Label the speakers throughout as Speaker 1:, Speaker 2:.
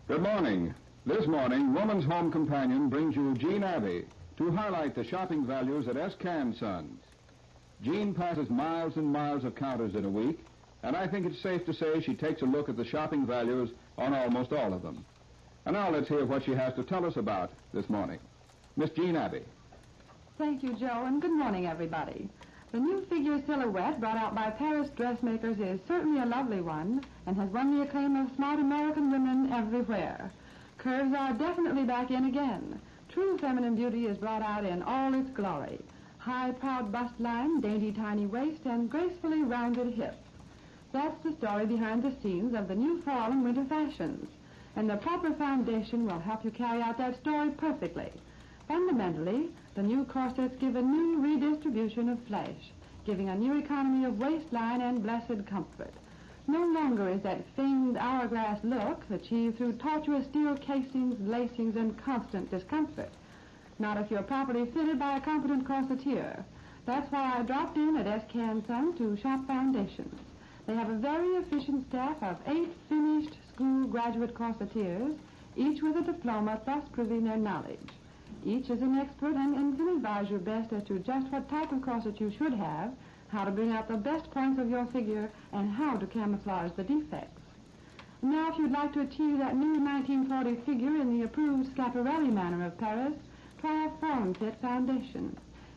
Speaker 1: Good morning. This morning, Woman's Home Companion brings you Jean Abbey to highlight the shopping values at S. Can Sons. Jean passes miles and miles of counters in a week, and I think it's safe to say she takes a look at the shopping values on almost all of them. And now let's hear what she has to tell us about this morning. Miss Jean Abbey.
Speaker 2: Thank you, Joe, and good morning, everybody. The new figure silhouette brought out by Paris dressmakers is certainly a lovely one and has won the acclaim of smart American women everywhere. Curves are definitely back in again. True feminine beauty is brought out in all its glory. High, proud bust line, dainty, tiny waist, and gracefully rounded hips. That's the story behind the scenes of the new fall and winter fashions. And the proper foundation will help you carry out that story perfectly. Fundamentally, the new corsets give a new redistribution of flesh, giving a new economy of waistline and blessed comfort. No longer is that famed hourglass look achieved through tortuous steel casings, lacings, and constant discomfort. Not if you're properly fitted by a competent corseteer. That's why I dropped in at S. Can Sons to shop foundations. They have a very efficient staff of 8 finished school graduate corseteers, each with a diploma thus proving their knowledge. Each is an expert and can advise you best as to just what type of corset you should have, how to bring out the best points of your figure, and how to camouflage the defects. Now, if you'd like to achieve that new 1940 figure in the approved Schiaparelli manner of Paris, try a form-fit foundation.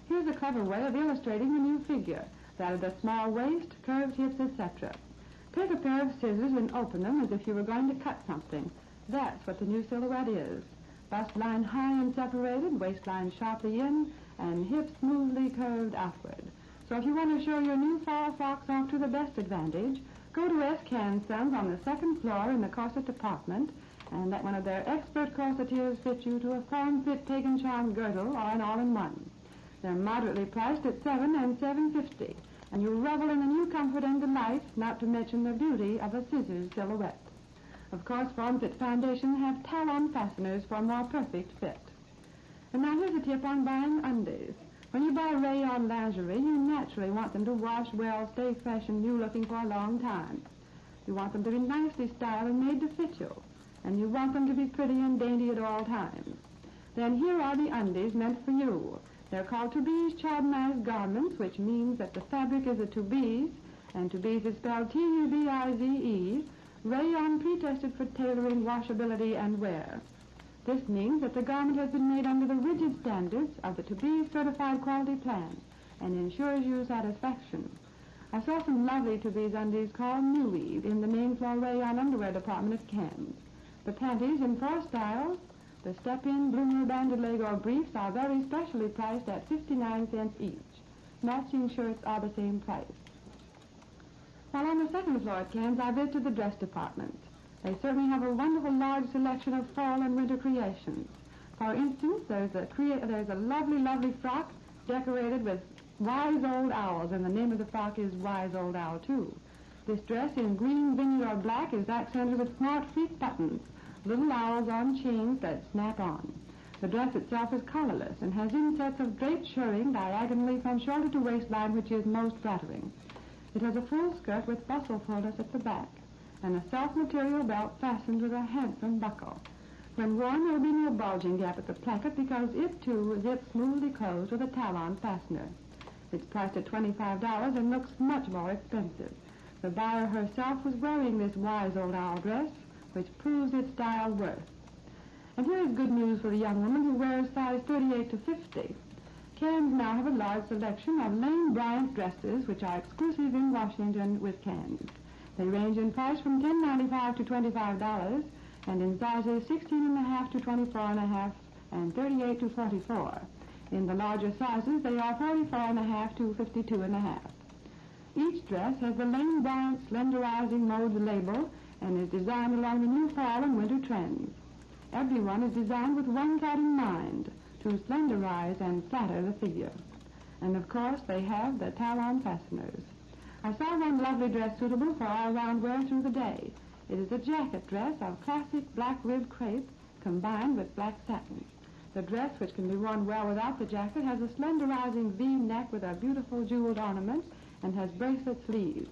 Speaker 2: Here's a clever way of illustrating the new figure, that of the small waist, curved hips, etc. Take a pair of scissors and open them as if you were going to cut something. That's what the new silhouette is. Bust line high and separated, waistline sharply in, and hips smoothly curved outward. So if you want to show your new fall frocks off to the best advantage, go to S. Can Sons on the second floor in the corset department and let one of their expert corseteers fit you to a form-fit pagan charm girdle or an all-in-one. They're moderately priced at $7 and $7.50, and you'll revel in the new comfort and delight, not to mention the beauty of a scissors silhouette. Of course, form-fit foundations have talon fasteners for a more perfect fit. And now here's a tip on buying undies. When you buy rayon lingerie, you naturally want them to wash well, stay fresh and new-looking for a long time. You want them to be nicely styled and made to fit you, and you want them to be pretty and dainty at all times. Then here are the undies meant for you. They're called to-be's chardonnized garments, which means that the fabric is a to-be's, and to-be's is spelled T-U-B-I-Z-E, rayon pre-tested for tailoring, washability, and wear. This means that the garment has been made under the rigid standards of the to-be certified quality plan and ensures you satisfaction. I saw some lovely to-be's undies called New Weave in the main floor rayon underwear department at Cannes. The panties in 4 styles, the step-in, bloomer, banded leg, or briefs are very specially priced at 59 cents each. Matching shirts are the same price. While on the second floor at Cannes, I visited the dress department. They certainly have a wonderful large selection of fall and winter creations. For instance, there's a lovely, lovely frock decorated with wise old owls, and the name of the frock is Wise Old Owl, too. This dress in green, vineyard, or black is accented with smart freak buttons, little owls on chains that snap on. The dress itself is collarless and has insets of draped shirring diagonally from shoulder to waistline, which is most flattering. It has a full skirt with bustle fullness at the back, and a soft material belt fastened with a handsome buckle. When worn, there will be no bulging gap at the placket because it, too, zips smoothly closed with a talon fastener. It's priced at $25 and looks much more expensive. The buyer herself was wearing this wise old owl dress, which proves its style worth. And here is good news for the young woman who wears size 38 to 50. Cannes now have a large selection of Lane Bryant dresses, which are exclusive in Washington with Cannes. They range in price from $10.95 to $25, and in sizes 16.5 to 24.5 and 38 to 44. In the larger sizes, they are 44.5 to 52.5. Each dress has the Lane Bryant Slenderizing Modes label and is designed along the new fall and winter trends. Every one is designed with one thought in mind, to slenderize and flatter the figure. And of course, they have the talon fasteners. I saw one lovely dress suitable for all-round wear through the day. It is a jacket dress of classic black ribbed crepe combined with black satin. The dress, which can be worn well without the jacket, has a slenderizing V-neck with a beautiful jeweled ornament and has bracelet sleeves.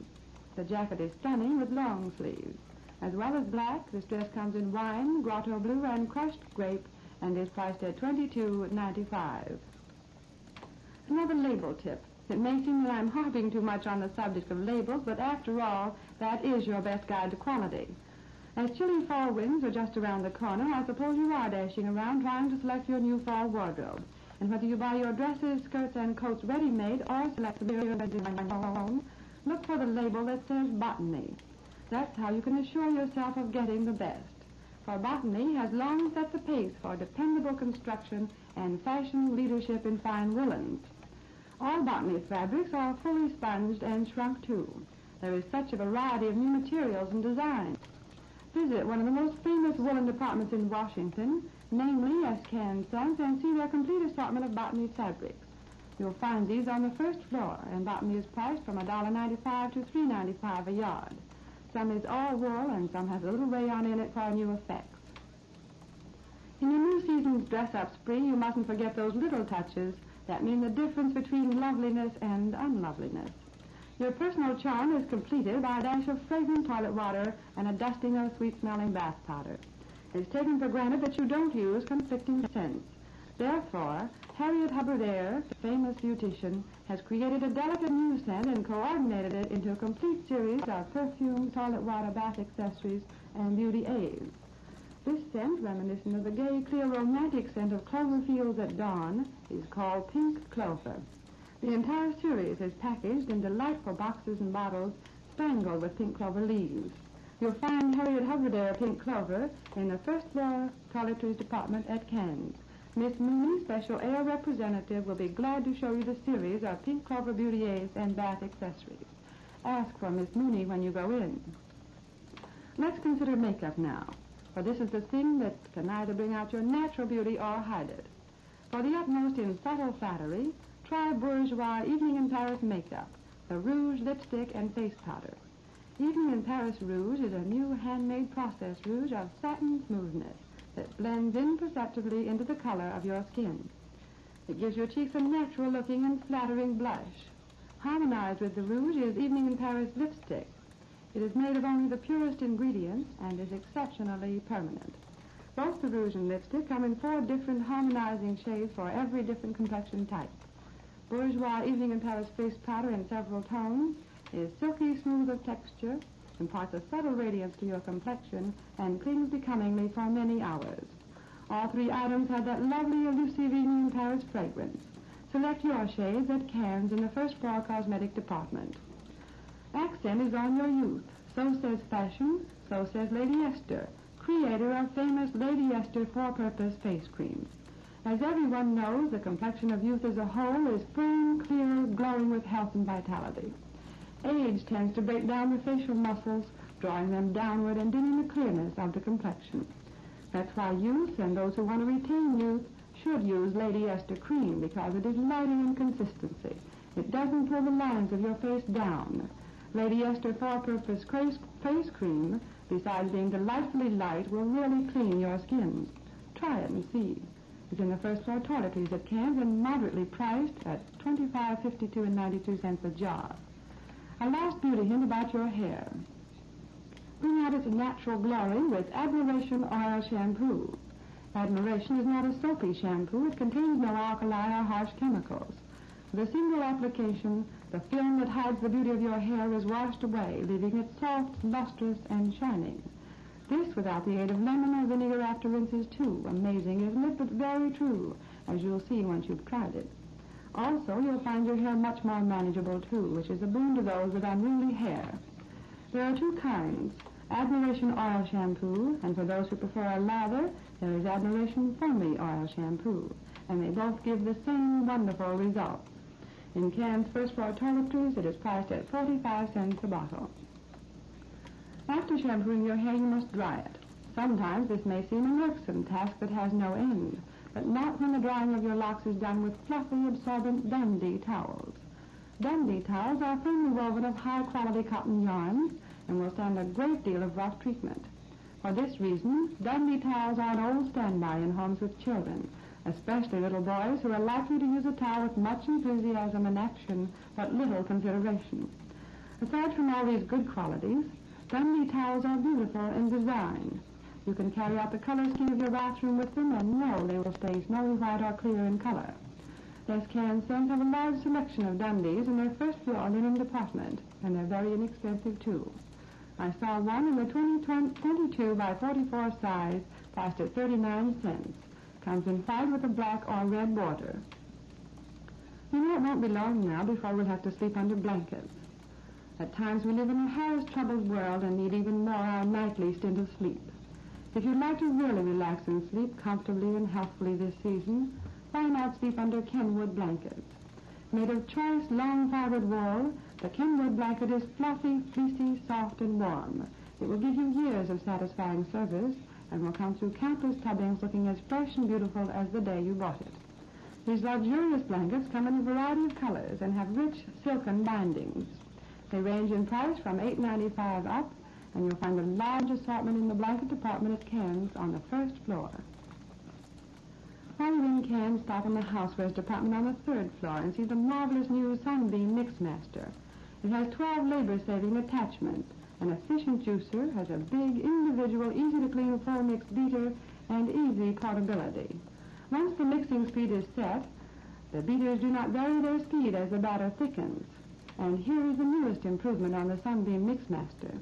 Speaker 2: The jacket is stunning with long sleeves. As well as black, this dress comes in wine, grotto blue, and crushed grape, and is priced at $22.95. Another label tip. It may seem that I'm harping too much on the subject of labels, but after all, that is your best guide to quality. As chilly fall winds are just around the corner, I suppose you are dashing around trying to select your new fall wardrobe. And whether you buy your dresses, skirts, and coats ready-made or select the material at home, look for the label that says Botany. That's how you can assure yourself of getting the best. For Botany has long set the pace for dependable construction and fashion leadership in fine woolens. All Botany fabrics are fully sponged and shrunk too. There is such a variety of new materials and designs. Visit one of the most famous woolen departments in Washington, namely S. Can Sons, and see their complete assortment of Botany fabrics. You'll find these on the first floor, and Botany is priced from $1.95 to $3.95 a yard. Some is all wool, and some has a little rayon in it for new effects. In your new season's dress-up spree, you mustn't forget those little touches that mean the difference between loveliness and unloveliness. Your personal charm is completed by a dash of fragrant toilet water and a dusting of sweet-smelling bath powder. It's taken for granted that you don't use conflicting scents. Therefore, Harriet Hubbard Eyre, the famous beautician, has created a delicate new scent and coordinated it into a complete series of perfume, toilet water, bath accessories, and beauty aids. This scent, reminiscent of the gay, clear, romantic scent of clover fields at dawn, is called Pink Clover. The entire series is packaged in delightful boxes and bottles spangled with pink clover leaves. You'll find Harriet Hubbard Eyre Pink Clover in the first floor toiletries department at Cannes. Miss Mooney, Special Air Representative, will be glad to show you the series of Pink Clover beauty aids and bath accessories. Ask for Miss Mooney when you go in. Let's consider makeup now, for this is the thing that can either bring out your natural beauty or hide it. For the utmost in subtle flattery, try Bourgeois Evening in Paris makeup, the rouge, lipstick, and face powder. Evening in Paris rouge is a new handmade process rouge of satin smoothness that blends imperceptibly into the color of your skin. It gives your cheeks a natural-looking and flattering blush. Harmonized with the rouge is Evening in Paris lipstick. It is made of only the purest ingredients and is exceptionally permanent. Both the rouge and lipstick come in 4 different harmonizing shades for every different complexion type. Bourgeois Evening in Paris face powder in several tones is silky smooth of texture, imparts a subtle radiance to your complexion, and clings becomingly for many hours. All 3 items have that lovely elusive Evening in Paris fragrance. Select your shades at Cannes in the first floor cosmetic department. Accent is on your youth. So says fashion, so says Lady Esther, creator of famous Lady Esther 4-purpose face creams. As everyone knows, the complexion of youth as a whole is firm, clear, glowing with health and vitality. Age tends to break down the facial muscles, drawing them downward and dimming the clearness of the complexion. That's why youth and those who want to retain youth should use Lady Esther cream, because it is lighter in consistency. It doesn't pull the lines of your face down. Lady Esther 4-purpose face cream, besides being delightfully light, will really clean your skin. Try it and see. It's in the first floor toiletries at Cannes and moderately priced at $25, $52, and 92 cents a jar. A last beauty hint about your hair. Bring out its natural glory with Admiration Oil Shampoo. Admiration is not a soapy shampoo. It contains no alkali or harsh chemicals. With a single application, the film that hides the beauty of your hair is washed away, leaving it soft, lustrous, and shining. This without the aid of lemon or vinegar after rinse is too amazing, isn't it? But very true, as you'll see once you've tried it. Also, you'll find your hair much more manageable, too, which is a boon to those with unruly hair. There are 2 kinds, Admiration Oil Shampoo, and for those who prefer a lather, there is Admiration Foamy Oil Shampoo, and they both give the same wonderful results. In Cannes' first floor toiletries, it is priced at 45 cents a bottle. After shampooing your hair, you must dry it. Sometimes this may seem an irksome task that has no end, but not when the drying of your locks is done with fluffy, absorbent Dundee towels. Dundee towels are firmly woven of high-quality cotton yarns and will stand a great deal of rough treatment. For this reason, Dundee towels are an old standby in homes with children, especially little boys who are likely to use a towel with much enthusiasm and action, but little consideration. Aside from all these good qualities, Dundee towels are beautiful in design. You can carry out the color scheme of your bathroom with them and know they will stay snowy white or clear in color. S.K. & Sons have a large selection of Dundies in their first floor linen department, and they're very inexpensive too. I saw one in the 22 by 44 size, priced at 39 cents. Comes in white with a black or red border. You know, it won't be long now before we'll have to sleep under blankets. At times we live in a harass-troubled world and need even more our nightly stint of sleep. If you'd like to really relax and sleep comfortably and healthfully this season, why not sleep under Kenwood blankets? Made of choice, long fibered wool, the Kenwood blanket is fluffy, fleecy, soft, and warm. It will give you years of satisfying service and will come through countless tubbings looking as fresh and beautiful as the day you bought it. These luxurious blankets come in a variety of colors and have rich silken bindings. They range in price from $8.95 up, and you'll find a large assortment in the blanket department at Cairns on the first floor. While you're in Cairns, stop in the housewares department on the third floor and see the marvelous new Sunbeam Mixmaster. It has 12 labor-saving attachments. An efficient juicer, has a big, individual, easy-to-clean full-mix beater, and easy portability. Once the mixing speed is set, the beaters do not vary their speed as the batter thickens. And here is the newest improvement on the Sunbeam Mixmaster.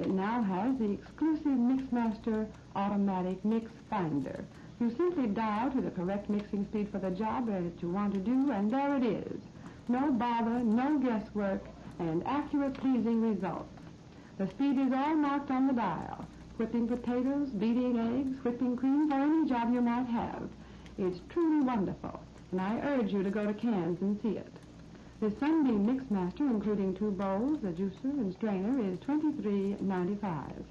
Speaker 2: It now has the exclusive Mixmaster automatic mix finder. You simply dial to the correct mixing speed for the job that you want to do, and there it is. No bother, no guesswork, and accurate, pleasing results. The speed is all marked on the dial. Whipping potatoes, beating eggs, whipping cream, for any job you might have. It's truly wonderful, and I urge you to go to Cairns and see it. The Sunbeam Mixmaster, including 2 bowls, a juicer, and strainer, is $23.95.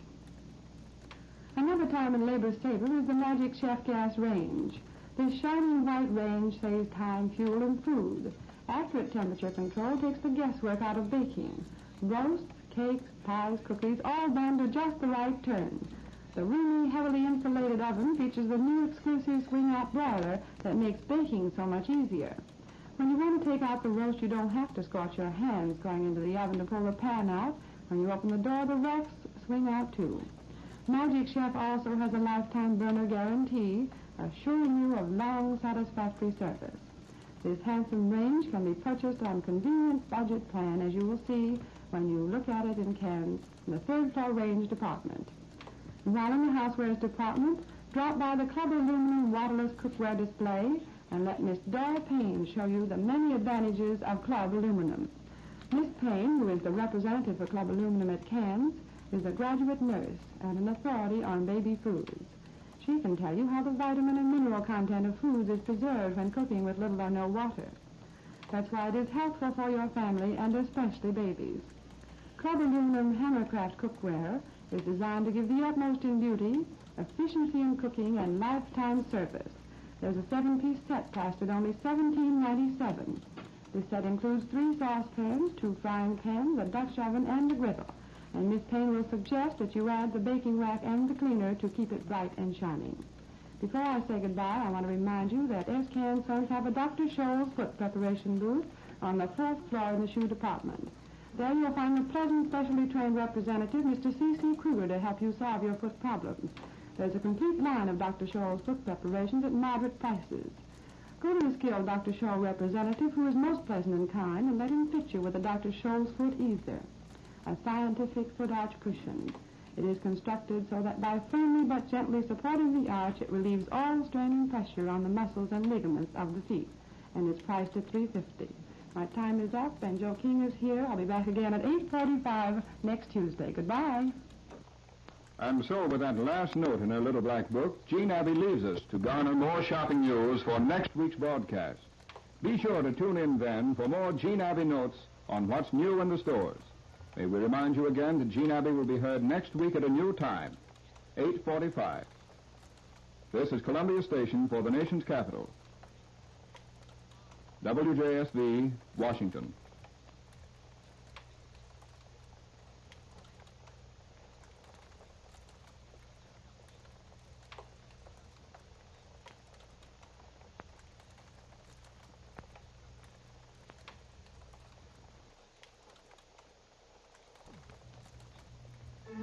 Speaker 2: Another time and labor saver is the Magic Chef gas range. This shining white range saves time, fuel, and food. Accurate temperature control takes the guesswork out of baking. Roasts, cakes, pies, cookies, all done to just the right turn. The roomy, heavily insulated oven features the new exclusive swing-out broiler that makes baking so much easier. When you want to take out the roast, you don't have to scorch your hands going into the oven to pull the pan out. When you open the door, the racks swing out too. Magic Chef also has a lifetime burner guarantee, assuring you of long, satisfactory service. This handsome range can be purchased on convenient budget plan, as you will see when you look at it in Cairns in the third floor range department. And while in the housewares department, drop by the Club Aluminum waterless cookware display and let Miss Dora Payne show you the many advantages of Club Aluminum. Miss Payne, who is the representative for Club Aluminum at Cairns, is a graduate nurse and an authority on baby foods. She can tell you how the vitamin and mineral content of foods is preserved when cooking with little or no water. That's why it is helpful for your family and especially babies. Club Aluminum Hammercraft cookware is designed to give the utmost in beauty, efficiency in cooking, and lifetime service. There's a 7-piece set priced at only $17.97. This set includes 3 saucepans, 2 frying pans, a Dutch oven, and a griddle. And Miss Payne will suggest that you add the baking rack and the cleaner to keep it bright and shining. Before I say goodbye, I want to remind you that S.K. & Sons have a Dr. Scholl's foot preparation booth on the 4th floor in the shoe department. There you'll find a pleasant, specially trained representative, Mr. C.C. Kruger, to help you solve your foot problems. There's a complete line of Dr. Scholl's foot preparations at moderate prices. Go to the skilled Dr. Scholl representative, who is most pleasant and kind, and let him fit you with a Dr. Scholl's foot easer, a scientific foot arch cushion. It is constructed so that by firmly but gently supporting the arch, it relieves all strain and pressure on the muscles and ligaments of the feet, and it's priced at $3.50. My time is up, and Joe King is here. I'll be back again at 8:45 next Tuesday. Goodbye.
Speaker 1: And so, with that last note in her little black book, Jean Abbey leaves us to garner more shopping news for next week's broadcast. Be sure to tune in then for more Jean Abbey notes on what's new in the stores. May we remind you again that Jean Abbey will be heard next week at a new time, 8:45. This is Columbia Station for the nation's capital. WJSV, Washington.
Speaker 3: The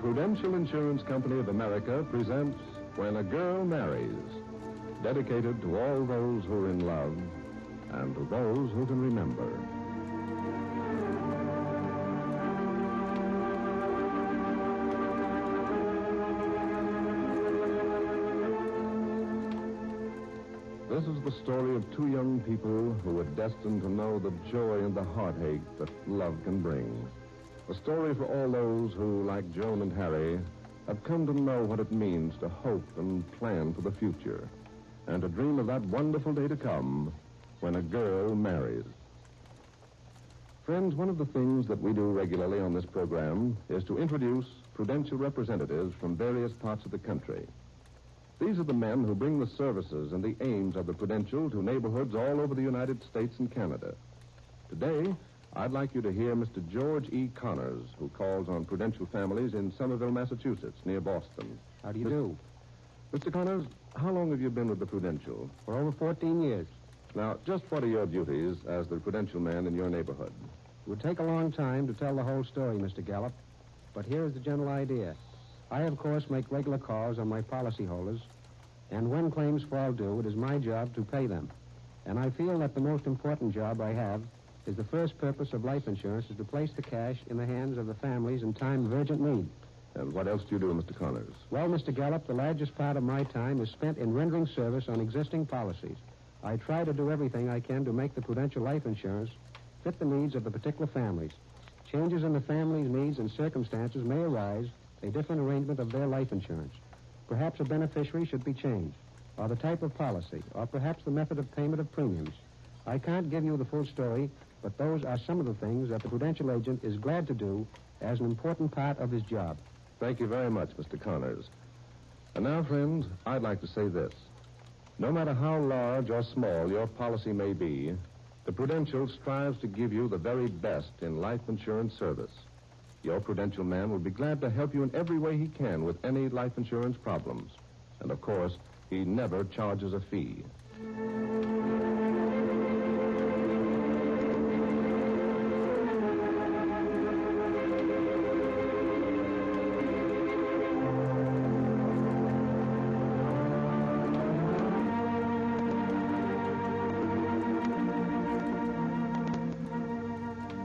Speaker 3: Prudential Insurance Company of America presents When a Girl Marries, dedicated to all those who are in love and to those who can remember. This is the story of two young people who were destined to know the joy and the heartache that love can bring. A story for all those who, like Joan and Harry, have come to know what it means to hope and plan for the future, and to dream of that wonderful day to come when a girl marries. Friends, one of the things that we do regularly on this program is to introduce Prudential representatives from various parts of the country. These are the men who bring the services and the aims of the Prudential to neighborhoods all over the United States and Canada. Today, I'd like you to hear Mr. George E. Connors, who calls on Prudential families in Somerville, Massachusetts, near Boston.
Speaker 4: How do you do?
Speaker 3: Mr. Connors, how long have you been with the Prudential?
Speaker 4: For over 14 years.
Speaker 3: Now, just what are your duties as the Prudential man in your neighborhood?
Speaker 4: It would take a long time to tell the whole story, Mr. Gallup. But here is the general idea. I, of course, make regular calls on my policyholders, and when claims fall due, it is my job to pay them. And I feel that the most important job I have is the first purpose of life insurance is to place the cash in the hands of the families in time of urgent need.
Speaker 3: And what else do you do, Mr. Connors?
Speaker 4: Well, Mr. Gallup, the largest part of my time is spent in rendering service on existing policies. I try to do everything I can to make the Prudential life insurance fit the needs of the particular families. Changes in the family's needs and circumstances may arise, a different arrangement of their life insurance. Perhaps a beneficiary should be changed, or the type of policy, or perhaps the method of payment of premiums. I can't give you the full story, but those are some of the things that the Prudential agent is glad to do as an important part of his job.
Speaker 3: Thank you very much, Mr. Connors. And now, friends, I'd like to say this. No matter how large or small your policy may be, the Prudential strives to give you the very best in life insurance service. Your Prudential man will be glad to help you in every way he can with any life insurance problems. And, of course, he never charges a fee.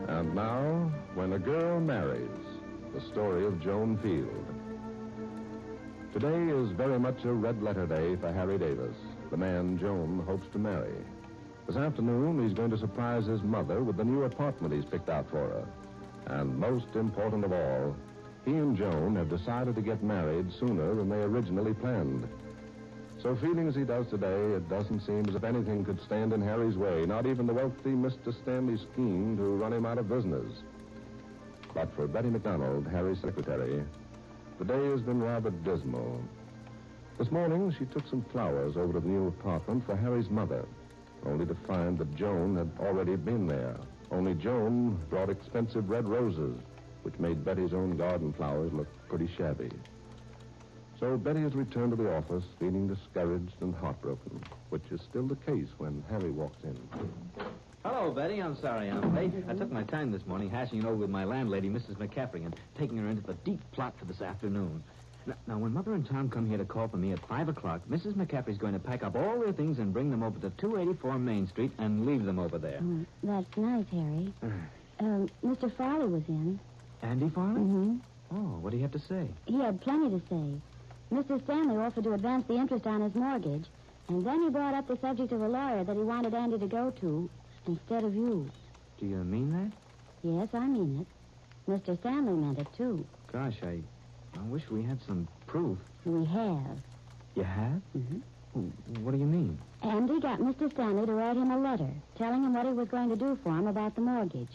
Speaker 3: And now, When a Girl Marries, the story of Joan Field. Today is very much a red-letter day for Harry Davis, the man Joan hopes to marry. This afternoon, he's going to surprise his mother with the new apartment he's picked out for her. And most important of all, he and Joan have decided to get married sooner than they originally planned. So feeling as he does today, it doesn't seem as if anything could stand in Harry's way, not even the wealthy Mr. Stanley's scheme to run him out of business. But for Betty McDonald, Harry's secretary, the day has been rather dismal. This morning, she took some flowers over to the new apartment for Harry's mother, only to find that Joan had already been there. Only Joan brought expensive red roses, which made Betty's own garden flowers look pretty shabby. So Betty has returned to the office feeling discouraged and heartbroken, which is still the case when Harry walks in.
Speaker 5: Hello, Betty. I'm sorry I'm late. I took my time this morning hashing it over with my landlady, Mrs. McCaffrey, and taking her into the deep plot for this afternoon. Now, when Mother and Tom come here to call for me at 5 o'clock, Mrs. McCaffrey's going to pack up all their things and bring them over to 284 Main Street and leave them over there.
Speaker 6: That's nice, Harry. Mr. Farley was in.
Speaker 5: Andy Farley?
Speaker 6: Mm-hmm.
Speaker 5: Oh, what do you have to say?
Speaker 6: He had plenty to say. Mr. Stanley offered to advance the interest on his mortgage, and then he brought up the subject of a lawyer that he wanted Andy to go to instead of you.
Speaker 5: Do you mean that?
Speaker 6: Yes, I mean it. Mr. Stanley meant it, too.
Speaker 5: Gosh, I wish we had some proof.
Speaker 6: We have.
Speaker 5: You have?
Speaker 6: Mm-hmm.
Speaker 5: What do you mean?
Speaker 6: Andy got Mr. Stanley to write him a letter telling him what he was going to do for him about the mortgage.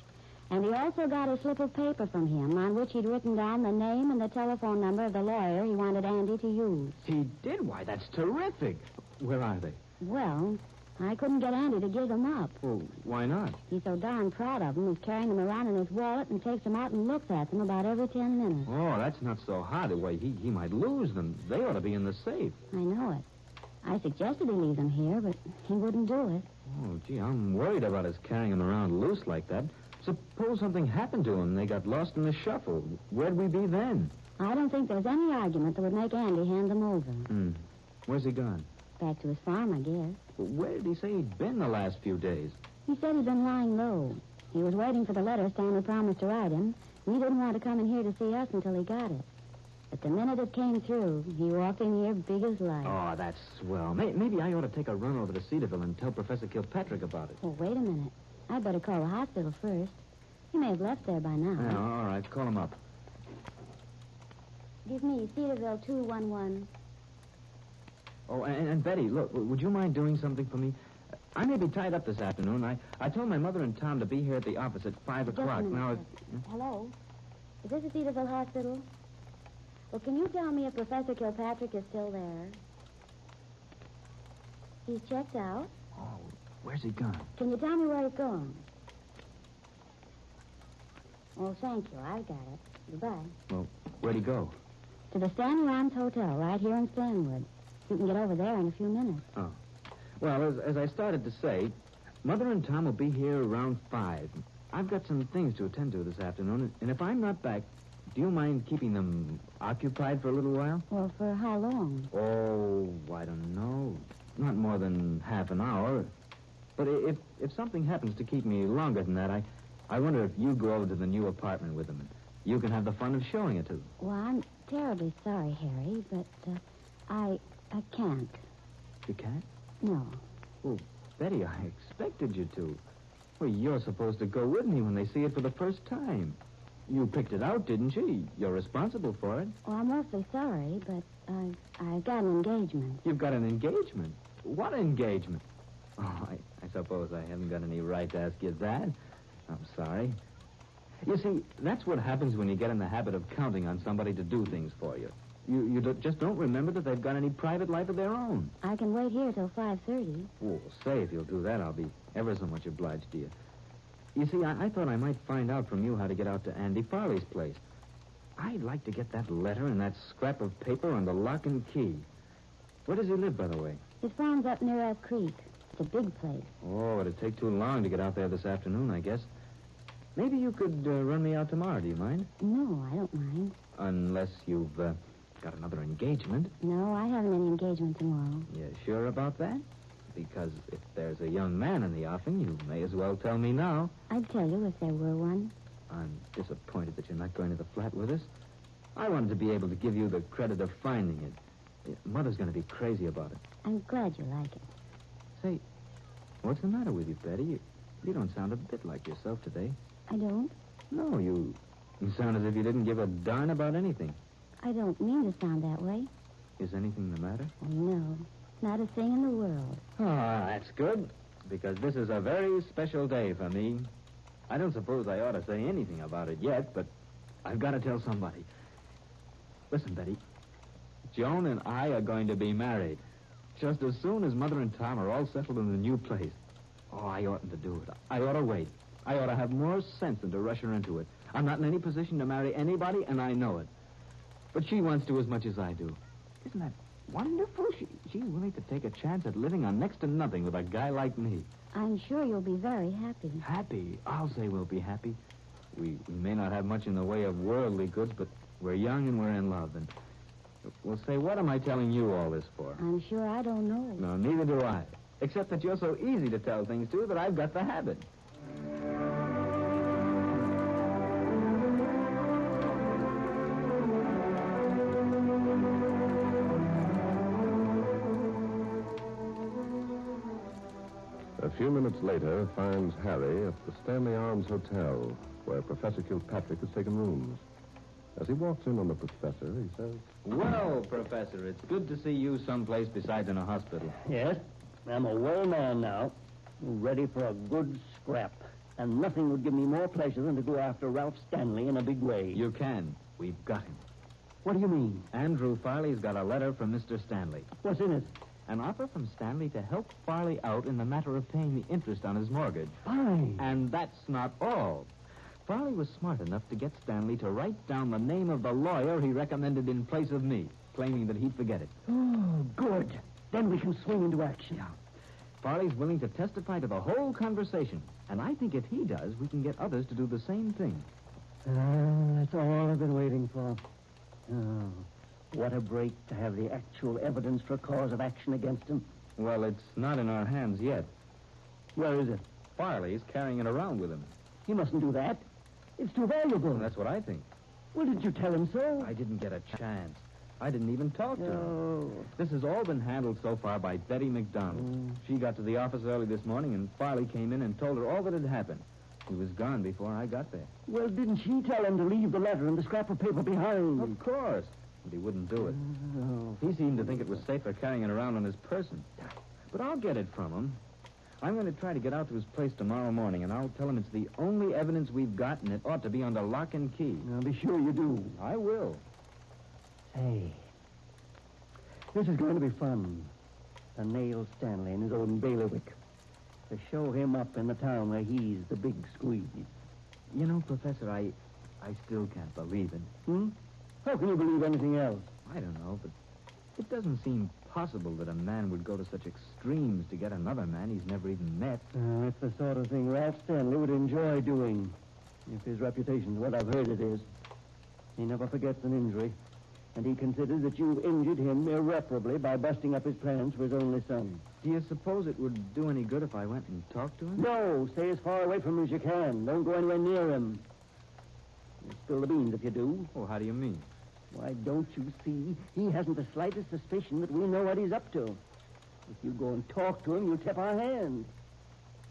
Speaker 6: And he also got a slip of paper from him on which he'd written down the name and the telephone number of the lawyer he wanted Andy to use.
Speaker 5: He did? Why, that's terrific. Where are they?
Speaker 6: Well, I couldn't get Andy to give them up.
Speaker 5: Well, why not?
Speaker 6: He's so darn proud of them. He's carrying them around in his wallet and takes them out and looks at them about every 10 minutes.
Speaker 5: Oh, that's not so hard. Why, he might lose them. They ought to be in the safe.
Speaker 6: I know it. I suggested he leave them here, but he wouldn't do it.
Speaker 5: Oh, gee, I'm worried about us carrying them around loose like that. Suppose something happened to them. They got lost in the shuffle. Where'd we be then?
Speaker 6: I don't think there's any argument that would make Andy hand them over.
Speaker 5: Where's he gone?
Speaker 6: Back to his farm, I guess.
Speaker 5: Well, where did he say he'd been the last few days?
Speaker 6: He said he'd been lying low. He was waiting for the letter Stanley promised to write him, and he didn't want to come in here to see us until he got it. But the minute it came through, he walked in here big as life.
Speaker 5: Oh, that's swell. Maybe I ought to take a run over to Cedarville and tell Professor Kilpatrick about it.
Speaker 6: Well, wait a minute. I'd better call the hospital first. He may have left there by now.
Speaker 5: Yeah, all right. Call him up.
Speaker 6: Give me Cedarville 211.
Speaker 5: Oh, and Betty, look, would you mind doing something for me? I may be tied up this afternoon. I told my mother and Tom to be here at the office at 5
Speaker 6: Just a
Speaker 5: o'clock.
Speaker 6: minute,
Speaker 5: Now,
Speaker 6: sir. Hello? Is this the Cedarville Hospital? Well, can you tell me if Professor Kilpatrick is still there? He's checked out.
Speaker 5: Oh, where's he gone?
Speaker 6: Can you tell me where he's going? Oh, thank you. I got it. Goodbye.
Speaker 5: Well, where'd he go?
Speaker 6: To the Stanley Arms Hotel right here in Stanwood. You can get over there in a few minutes.
Speaker 5: Oh. Well, as I started to say, Mother and Tom will be here around 5. I've got some things to attend to this afternoon, and if I'm not back, do you mind keeping them occupied for a little while?
Speaker 6: Well, for how long?
Speaker 5: Oh, I don't know. Not more than half an hour. But if something happens to keep me longer than that, I wonder if you go over to the new apartment with them. You can have the fun of showing it to them.
Speaker 6: Well, I'm terribly sorry, Harry, but I can't.
Speaker 5: You can't?
Speaker 6: No.
Speaker 5: Well, Betty, I expected you to. Well, you're supposed to go with me when they see it for the first time. You picked it out, didn't you? You're responsible for it.
Speaker 6: Well, I'm awfully sorry, but I've got an engagement.
Speaker 5: You've got an engagement? What engagement? Oh, I suppose I haven't got any right to ask you that. I'm sorry. You see, that's what happens when you get in the habit of counting on somebody to do things for you. You just don't remember that they've got any private life of their own.
Speaker 6: I can wait here till 5:30.
Speaker 5: Oh, say, if you'll do that, I'll be ever so much obliged to you. You see, I thought I might find out from you how to get out to Andy Farley's place. I'd like to get that letter and that scrap of paper on the lock and key. Where does he live, by the way?
Speaker 6: His farm's up near Elk Creek. It's a big place.
Speaker 5: Oh, it'd take too long to get out there this afternoon, I guess. Maybe you could run me out tomorrow, do you mind?
Speaker 6: No, I don't mind.
Speaker 5: Unless you've got another engagement.
Speaker 6: No, I haven't any engagement tomorrow.
Speaker 5: You sure about that? Because if there's a young man in the offing, you may as well tell me now.
Speaker 6: I'd tell you if there were one.
Speaker 5: I'm disappointed that you're not going to the flat with us. I wanted to be able to give you the credit of finding it. Mother's going to be crazy about it.
Speaker 6: I'm glad you like it.
Speaker 5: Say, what's the matter with you, Betty? You don't sound a bit like yourself today.
Speaker 6: I don't?
Speaker 5: No, you sound as if you didn't give a darn about anything.
Speaker 6: I don't mean to sound that way.
Speaker 5: Is anything the matter?
Speaker 6: Oh, no. Not a thing in the world.
Speaker 5: Ah, that's good, because this is a very special day for me. I don't suppose I ought to say anything about it yet, but I've got to tell somebody. Listen, Betty, Joan and I are going to be married. Just as soon as Mother and Tom are all settled in the new place. Oh, I oughtn't to do it. I ought to wait. I ought to have more sense than to rush her into it. I'm not in any position to marry anybody, and I know it. But she wants to as much as I do. Isn't that wonderful? She's willing to take a chance at living on next to nothing with a guy like me.
Speaker 6: I'm sure you'll be very happy.
Speaker 5: Happy? I'll say we'll be happy. We may not have much in the way of worldly goods, but we're young and we're in love. And, well, say, what am I telling you all this for?
Speaker 6: I'm sure I don't know.
Speaker 5: No, neither do I. Except that you're so easy to tell things to that I've got the habit.
Speaker 3: A few minutes later finds Harry at the Stanley Arms Hotel, where Professor Kilpatrick has taken rooms. As he walks in on the professor, he says,
Speaker 5: Well, Professor, it's good to see you someplace besides in a hospital.
Speaker 7: Yes, I'm a well man now, ready for a good scrap. And nothing would give me more pleasure than to go after Ralph Stanley in a big way.
Speaker 5: You can. We've got him.
Speaker 7: What do you mean?
Speaker 5: Andrew Farley's got a letter from Mr. Stanley.
Speaker 7: What's in it?
Speaker 5: An offer from Stanley to help Farley out in the matter of paying the interest on his mortgage.
Speaker 7: Fine.
Speaker 5: And that's not all. Farley was smart enough to get Stanley to write down the name of the lawyer he recommended in place of me, claiming that he'd forget it.
Speaker 7: Oh, good. Then we can swing into action.
Speaker 5: Farley's willing to testify to the whole conversation, and I think if he does, we can get others to do the same thing.
Speaker 7: That's all I've been waiting for. Oh, what a break to have the actual evidence for a cause of action against him.
Speaker 5: Well, it's not in our hands yet.
Speaker 7: Where is it?
Speaker 5: Farley's carrying it around with him.
Speaker 7: He mustn't do that. It's too valuable.
Speaker 5: Well, that's what I think.
Speaker 7: Well, did you tell him so?
Speaker 5: I didn't get a chance. I didn't even talk to him.
Speaker 7: No.
Speaker 5: This has all been handled so far by Betty McDonald. She got to the office early this morning, and Farley came in and told her all that had happened. He was gone before I got there.
Speaker 7: Well, didn't she tell him to leave the letter and the scrap of paper behind?
Speaker 5: Of course. But he wouldn't do it.
Speaker 7: Oh.
Speaker 5: He seemed to think it was safer carrying it around on his person. But I'll get it from him. I'm going to try to get out to his place tomorrow morning, and I'll tell him it's the only evidence we've got, and it ought to be under lock and key.
Speaker 7: Now, be sure you do.
Speaker 5: I will.
Speaker 7: Say, this is going to be fun. To nail Stanley in his own bailiwick. To show him up in the town where he's the big squeeze.
Speaker 5: You know, Professor, I still can't believe it.
Speaker 7: How can you believe anything else?
Speaker 5: I don't know, but it doesn't seem possible that a man would go to such extremes to get another man he's never even met.
Speaker 7: It's the sort of thing Ralph Stanley would enjoy doing. If his reputation's what I've heard it is. He never forgets an injury. And he considers that you've injured him irreparably by busting up his plans for his only son.
Speaker 5: Do you suppose it would do any good if I went and talked to him?
Speaker 7: No, stay as far away from him as you can. Don't go anywhere near him. You'll spill the beans if you do.
Speaker 5: Oh, how do you mean?
Speaker 7: Why, don't you see? He hasn't the slightest suspicion that we know what he's up to. If you go and talk to him, you'll tip our hands.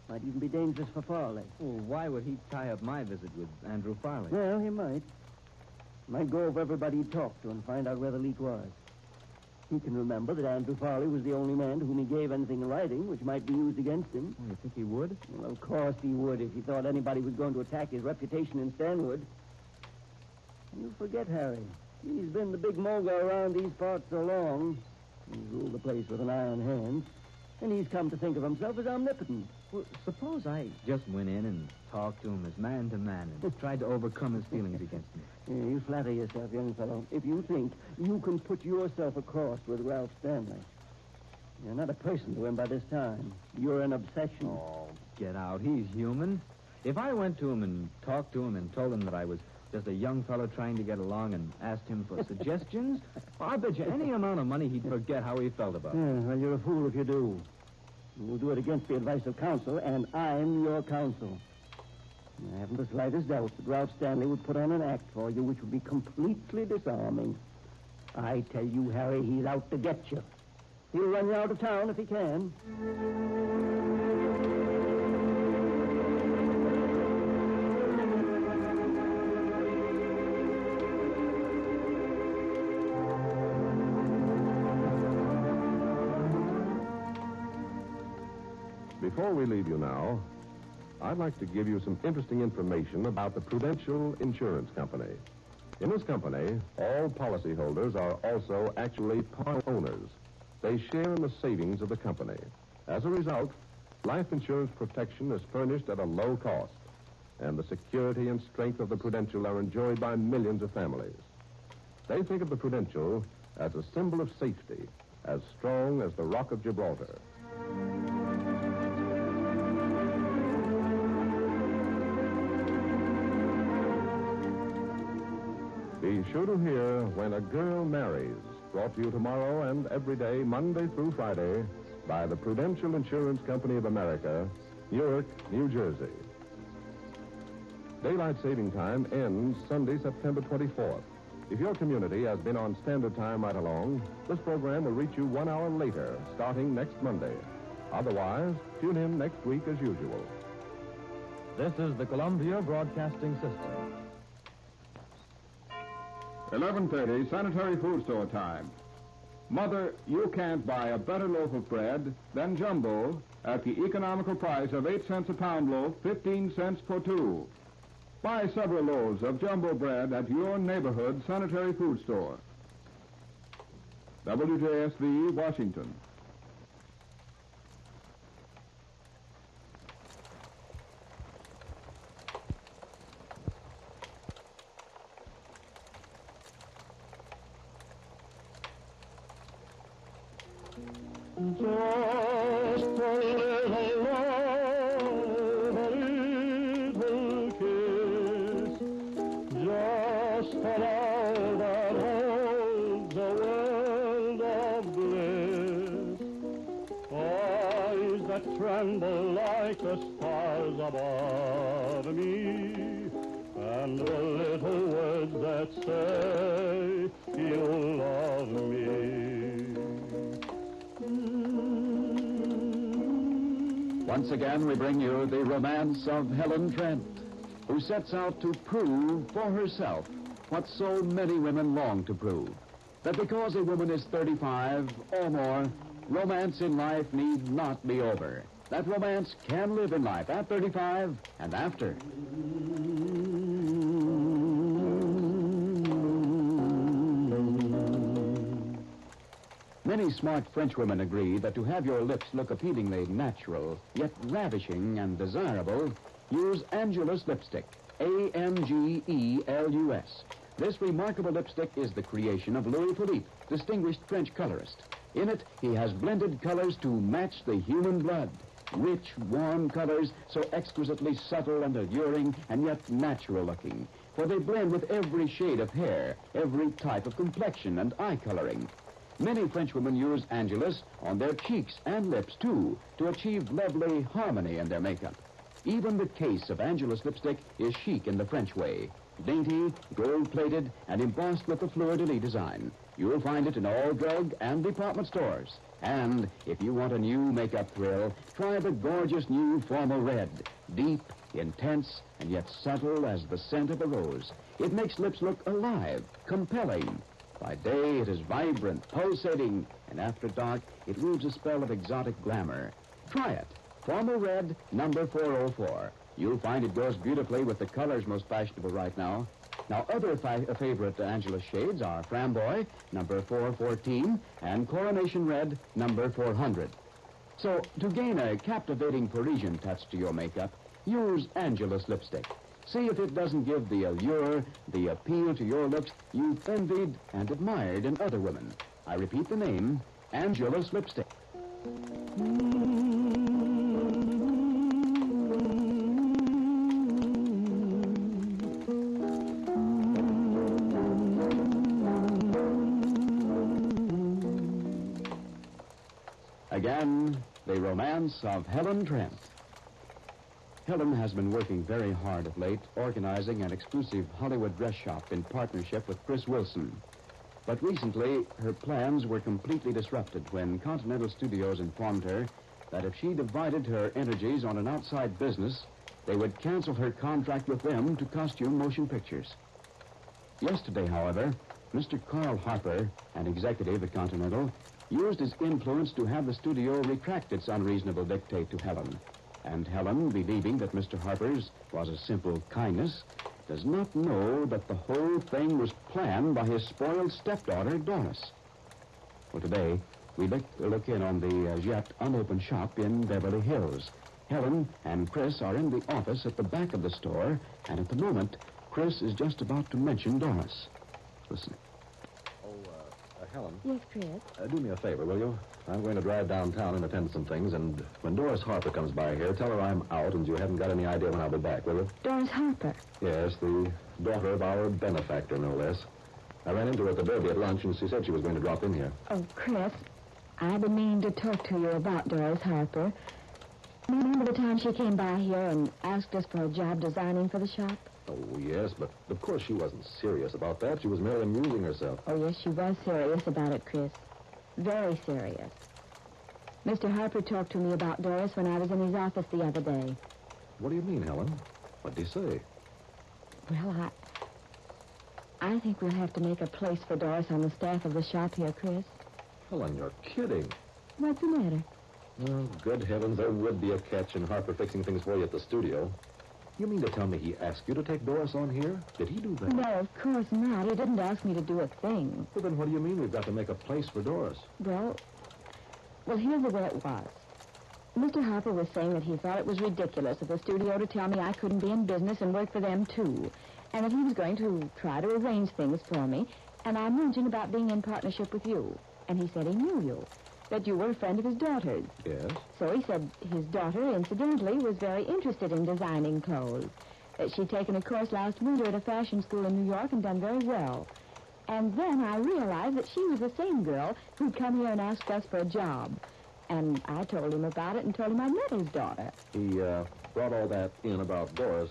Speaker 7: Might even be dangerous for Farley.
Speaker 5: Well, why would he tie up my visit with Andrew Farley?
Speaker 7: Well, he might. Might go over everybody he talked to and find out where the leak was. He can remember that Andrew Farley was the only man to whom he gave anything in writing which might be used against him.
Speaker 5: Oh, you think he would?
Speaker 7: Well, of course he would if he thought anybody was going to attack his reputation in Stanwood. You forget, Harry. He's been the big mogul around these parts so long. He's ruled the place with an iron hand. And he's come to think of himself as omnipotent.
Speaker 5: Well, suppose I just went in and talked to him as man to man and tried to overcome his feelings against me.
Speaker 7: Yeah, you flatter yourself, young fellow. If you think you can put yourself across with Ralph Stanley. You're not a person to him by this time. You're an obsession.
Speaker 5: Oh, get out. He's human. If I went to him and talked to him and told him that I was just a young fellow trying to get along and asked him for suggestions, I'll bet you any amount of money he'd forget how he felt about it.
Speaker 7: Yeah, well, you're a fool if you do. You'll do it against the advice of counsel, and I'm your counsel. I haven't the slightest doubt that Ralph Stanley would put on an act for you which would be completely disarming. I tell you, Harry, he's out to get you. He'll run you out of town if he can.
Speaker 3: Before we leave you now, I'd like to give you some interesting information about the Prudential Insurance Company. In this company, all policyholders are also actually part owners. They share in the savings of the company. As a result, life insurance protection is furnished at a low cost, and the security and strength of the Prudential are enjoyed by millions of families. They think of the Prudential as a symbol of safety, as strong as the Rock of Gibraltar. Be sure to hear When a Girl Marries, brought to you tomorrow and every day, Monday through Friday, by the Prudential Insurance Company of America, Newark, New Jersey. Daylight saving time ends Sunday, September 24th. If your community has been on standard time right along, this program will reach you 1 hour later, starting next Monday. Otherwise, tune in next week as usual.
Speaker 8: This is the Columbia Broadcasting System.
Speaker 1: 11:30, sanitary food store time. Mother, you can't buy a better loaf of bread than Jumbo at the economical price of 8 cents a pound loaf, 15 cents for two. Buy several loaves of Jumbo bread at your neighborhood sanitary food store. WJSV, Washington.
Speaker 9: like the stars above me, and the little words that say you'll love me.
Speaker 1: Once again, we bring you the romance of Helen Trent, who sets out to prove for herself what so many women long to prove, that because a woman is 35 or more, romance in life need not be over. That romance can live in life at 35 and after. Many smart French women agree that to have your lips look appealingly natural, yet ravishing and desirable, use Angelus lipstick. A-N-G-E-L-U-S. This remarkable lipstick is the creation of Louis Philippe, distinguished French colorist. In it, he has blended colors to match the human blood. Rich, warm colors, so exquisitely subtle and alluring, and yet natural-looking. For they blend with every shade of hair, every type of complexion and eye coloring. Many French women use Angelus on their cheeks and lips, too, to achieve lovely harmony in their makeup. Even the case of Angelus lipstick is chic in the French way. Dainty, gold-plated, and embossed with the fleur-de-lis design. You'll find it in all drug and department stores. And if you want a new makeup thrill, try the gorgeous new Formal Red. Deep, intense, and yet subtle as the scent of a rose. It makes lips look alive, compelling. By day, it is vibrant, pulsating, and after dark, it weaves a spell of exotic glamour. Try it. Formal Red, number 404. You'll find it goes beautifully with the colors most fashionable right now. Now, other favorite Angelus shades are Framboy, number 414, and Coronation Red, number 400. So, to gain a captivating Parisian touch to your makeup, use Angelus lipstick. See if it doesn't give the allure, the appeal to your looks you've envied and admired in other women. I repeat the name, Angelus lipstick. Again, the romance of Helen Trent. Helen has been working very hard of late, organizing an exclusive Hollywood dress shop in partnership with Chris Wilson. But recently, her plans were completely disrupted when Continental Studios informed her that if she divided her energies on an outside business, they would cancel her contract with them to costume motion pictures. Yesterday, however, Mr. Carl Harper, an executive at Continental, used his influence to have the studio retract its unreasonable dictate to Helen. And Helen, believing that Mr. Harper's was a simple kindness, does not know that the whole thing was planned by his spoiled stepdaughter, Doris. Well, today, we look in on the yet unopened shop in Beverly Hills. Helen and Chris are in the office at the back of the store, and at the moment, Chris is just about to mention Doris. Listen.
Speaker 3: Helen.
Speaker 6: Yes, Chris.
Speaker 3: Do me a favor, will you? I'm going to drive downtown and attend to some things, and when Doris Harper comes by here, tell her I'm out and you haven't got any idea when I'll be back, will you?
Speaker 6: Doris Harper?
Speaker 3: Yes, the daughter of our benefactor, no less. I ran into her at the Derby at lunch, and she said she was going to drop in here.
Speaker 6: Oh, Chris, I've been meaning to talk to you about Doris Harper. Remember the time she came by here and asked us for a job designing for the shop?
Speaker 3: Oh, yes, but of course she wasn't serious about that. She was merely amusing herself.
Speaker 6: Oh, yes, she was serious about it, Chris. Very serious. Mr. Harper talked to me about Doris when I was in his office the other day.
Speaker 3: What do you mean, Helen? What did he say?
Speaker 6: Well, I think we'll have to make a place for Doris on the staff of the shop here, Chris.
Speaker 3: Helen, you're kidding.
Speaker 6: What's the matter?
Speaker 3: Oh, good heavens, there would be a catch in Harper fixing things for you at the studio. You mean to tell me he asked you to take Doris on here? Did he do that?
Speaker 6: No, of course not. He didn't ask me to do a thing.
Speaker 3: Well, then what do you mean we've got to make a place for Doris?
Speaker 6: Well, here's the way it was. Mr. Harper was saying that he thought it was ridiculous of the studio to tell me I couldn't be in business and work for them, too. And that he was going to try to arrange things for me. And I mentioned about being in partnership with you. And he said he knew you, that you were a friend of his daughter's.
Speaker 3: Yes?
Speaker 6: So he said his daughter, incidentally, was very interested in designing clothes. She'd taken a course last winter at a fashion school in New York and done very well. And then I realized that she was the same girl who'd come here and asked us for a job. And I told him about it and told him I'd met his daughter.
Speaker 3: He brought all that in about Doris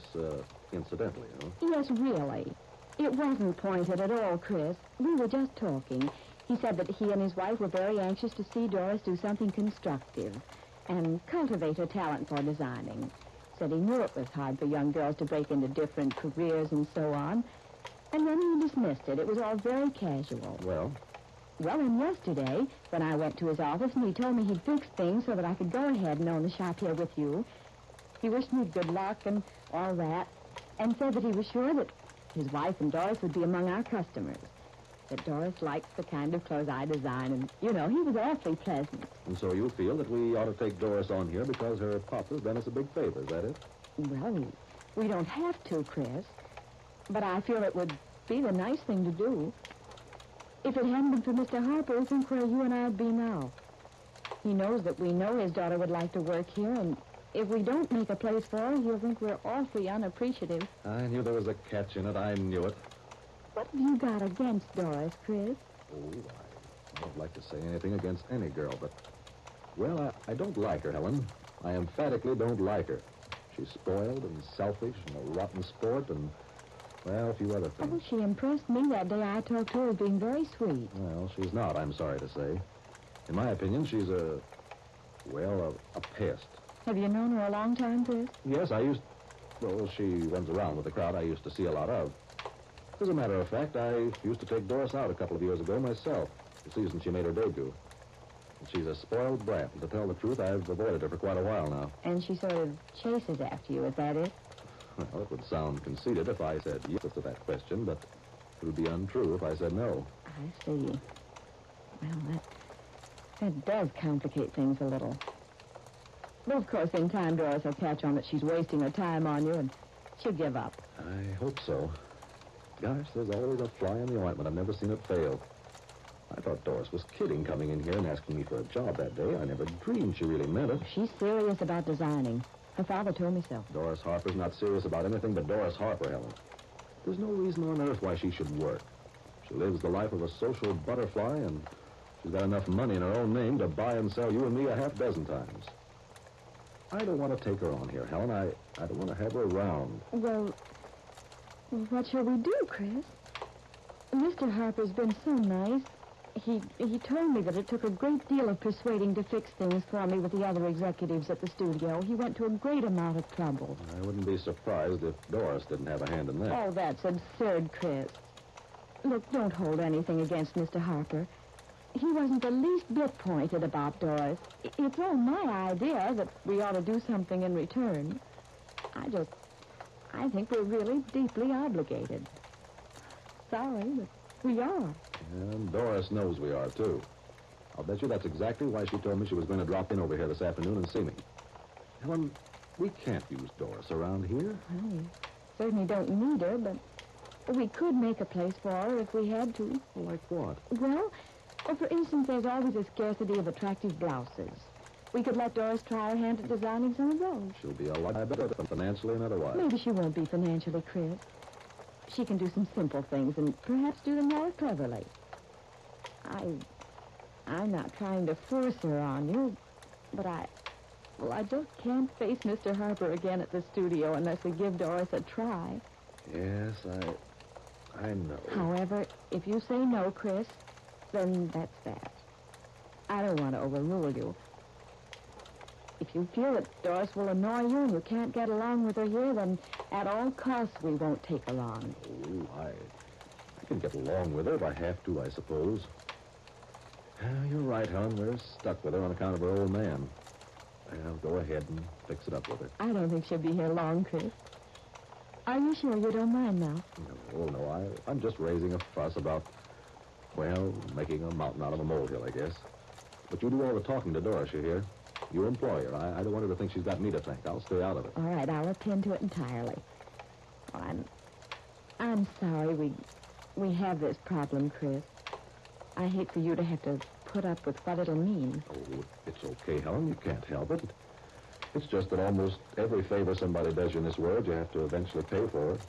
Speaker 3: incidentally, you know?
Speaker 6: Yes, really. It wasn't pointed at all, Chris. We were just talking. He said that he and his wife were very anxious to see Doris do something constructive and cultivate her talent for designing. Said he knew it was hard for young girls to break into different careers and so on. And then he dismissed it. It was all very casual.
Speaker 3: Well,
Speaker 6: and yesterday, when I went to his office and he told me he'd fixed things so that I could go ahead and own the shop here with you, he wished me good luck and all that, and said that he was sure that his wife and Doris would be among our customers. That Doris likes the kind of clothes I design, and, you know, he was awfully pleasant.
Speaker 3: and so you feel that we ought to take Doris on here because her papa's done us a big favor, is that it?
Speaker 6: Well, we don't have to, Chris. But I feel it would be the nice thing to do. If it hadn't been for Mr. Harper, think where you and I'd be now. He knows that we know his daughter would like to work here, and if we don't make a place for her, he'll think we're awfully unappreciative.
Speaker 3: I knew there was a catch in it. I knew it.
Speaker 6: What have you got against Doris, Chris?
Speaker 3: Oh, I don't like to say anything against any girl, but, well, I don't like her, Helen. I emphatically don't like her. She's spoiled and selfish and a rotten sport and, well, a few other
Speaker 6: Oh,
Speaker 3: things.
Speaker 6: she impressed me that day I talked to her as being very sweet.
Speaker 3: Well, she's not, I'm sorry to say. In my opinion, she's a pest.
Speaker 6: Have you known her a long time, Chris?
Speaker 3: Yes, she runs around with the crowd I used to see a lot of. As a matter of fact, I used to take Doris out a couple of years ago myself, the season she made her debut. And she's a spoiled brat, and to tell the truth, I've avoided her for quite a while now.
Speaker 6: And she sort of chases after you, is that it?
Speaker 3: Well, it would sound conceited if I said yes to that question, but it would be untrue if I said no.
Speaker 6: I see. Well, that does complicate things a little. But, of course, in time, Doris will catch on that she's wasting her time on you, and she'll give up.
Speaker 3: I hope so. Gosh, there's always a fly in the ointment. I've never seen it fail. I thought Doris was kidding coming in here and asking me for a job that day. I never dreamed she really meant it.
Speaker 6: She's serious about designing. Her father told me so.
Speaker 3: Doris Harper's not serious about anything but Doris Harper, Helen. There's no reason on earth why she should work. She lives the life of a social butterfly, and she's got enough money in her own name to buy and sell you and me a half dozen times. I don't want to take her on here, Helen. I don't want to have her around.
Speaker 6: Well, what shall we do, Chris? Mr. Harper's been so nice. He told me that it took a great deal of persuading to fix things for me with the other executives at the studio. He went to a great amount of trouble.
Speaker 3: I wouldn't be surprised if Doris didn't have a hand in that.
Speaker 6: Oh, that's absurd, Chris. Look, don't hold anything against Mr. Harper. He wasn't the least bit pointed about Doris. It's all my idea that we ought to do something in return. I think we're really deeply obligated. Sorry, but we are.
Speaker 3: And Doris knows we are, too. I'll bet you that's exactly why she told me she was going to drop in over here this afternoon and see me. Helen, we can't use Doris around here.
Speaker 6: Well, we certainly don't need her, but we could make a place for her if we had to.
Speaker 3: Like what?
Speaker 6: Well, for instance, there's always a scarcity of attractive blouses. We could let Doris try her hand at designing some of those.
Speaker 3: She'll be a lot better financially and otherwise.
Speaker 6: Maybe she won't be financially, Chris. She can do some simple things and perhaps do them more cleverly. I'm not trying to force her on you, but I just can't face Mr. Harper again at the studio unless we give Doris a try.
Speaker 3: Yes, I know.
Speaker 6: However, if you say no, Chris, then that's that. I don't want to overrule you. If you feel that Doris will annoy you and you can't get along with her here, then at all costs we won't take her on.
Speaker 3: Oh, I can get along with her if I have to, I suppose. You're right, hon. We're stuck with her on account of her old man. Well, go ahead and fix it up with her.
Speaker 6: I don't think she'll be here long, Chris. Are you sure you don't mind now?
Speaker 3: No, I'm just raising a fuss about, well, making a mountain out of a molehill, I guess. But you do all the talking to Doris, you hear? You employ her. I don't want her to think she's got me to thank. I'll stay out of it.
Speaker 6: All right, I'll attend to it entirely. Oh, I'm sorry we have this problem, Chris. I hate for you to have to put up with what it'll mean.
Speaker 3: Oh, it's okay, Helen. You can't help it. It's just that almost every favor somebody does you in this world, you have to eventually pay for it.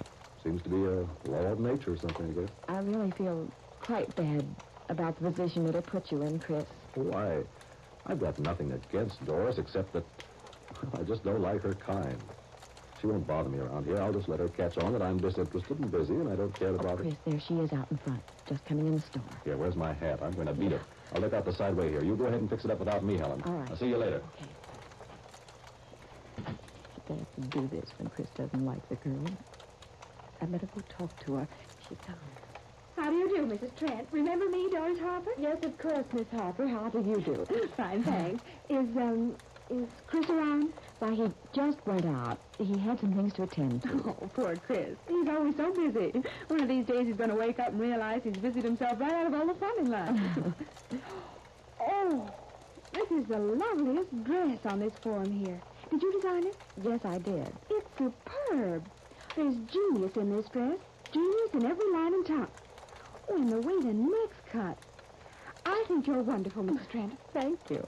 Speaker 3: Seems to be a law of nature or something, I guess.
Speaker 6: I really feel quite bad about the position it'll put you in, Chris.
Speaker 3: Oh, I've got nothing against Doris except that I just don't like her kind. She won't bother me around here. I'll just let her catch on that I'm disinterested and busy and I don't care about her.
Speaker 6: Chris, there she is out in front, just coming in the store.
Speaker 3: Here, where's my hat? I'm going to beat her. I'll look out the side way here. You go ahead and fix it up without me, Helen.
Speaker 6: All right.
Speaker 3: I'll see you later.
Speaker 6: Okay. They have to do this when Chris doesn't like the girl. I'd better go talk to her. She's coming.
Speaker 10: How do you do, Mrs. Trent? Remember me, Doris Harper?
Speaker 6: Yes, of course, Miss Harper. How do you do?
Speaker 10: Fine, thanks. Is Chris around?
Speaker 6: Why, he just went out. He had some things to attend to.
Speaker 10: Oh, poor Chris. He's always so busy. One of these days he's going to wake up and realize he's busied himself right out of all the fun in life. Oh, this is the loveliest dress on this form here. Did you design it?
Speaker 6: Yes, I did.
Speaker 10: It's superb. There's genius in this dress. Genius in every line and tuck. Oh, and the way the neck's cut. I think you're wonderful, Mrs. Trent.
Speaker 6: Thank you.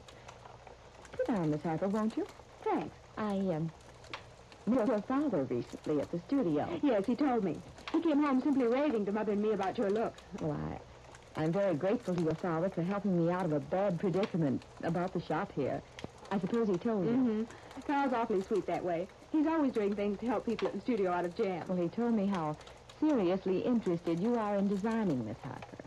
Speaker 6: Sit down, Miss Harper, won't you?
Speaker 10: Thanks.
Speaker 6: I met your father recently at the studio.
Speaker 10: Yes, he told me. He came home simply raving to Mother and me about your looks.
Speaker 6: Well, I'm very grateful to your father for helping me out of a bad predicament about the shop here. I suppose he told you.
Speaker 10: Mm-hmm. Carl's awfully sweet that way. He's always doing things to help people at the studio out of jam.
Speaker 6: Well, he told me how seriously interested you are in designing, Miss Harper.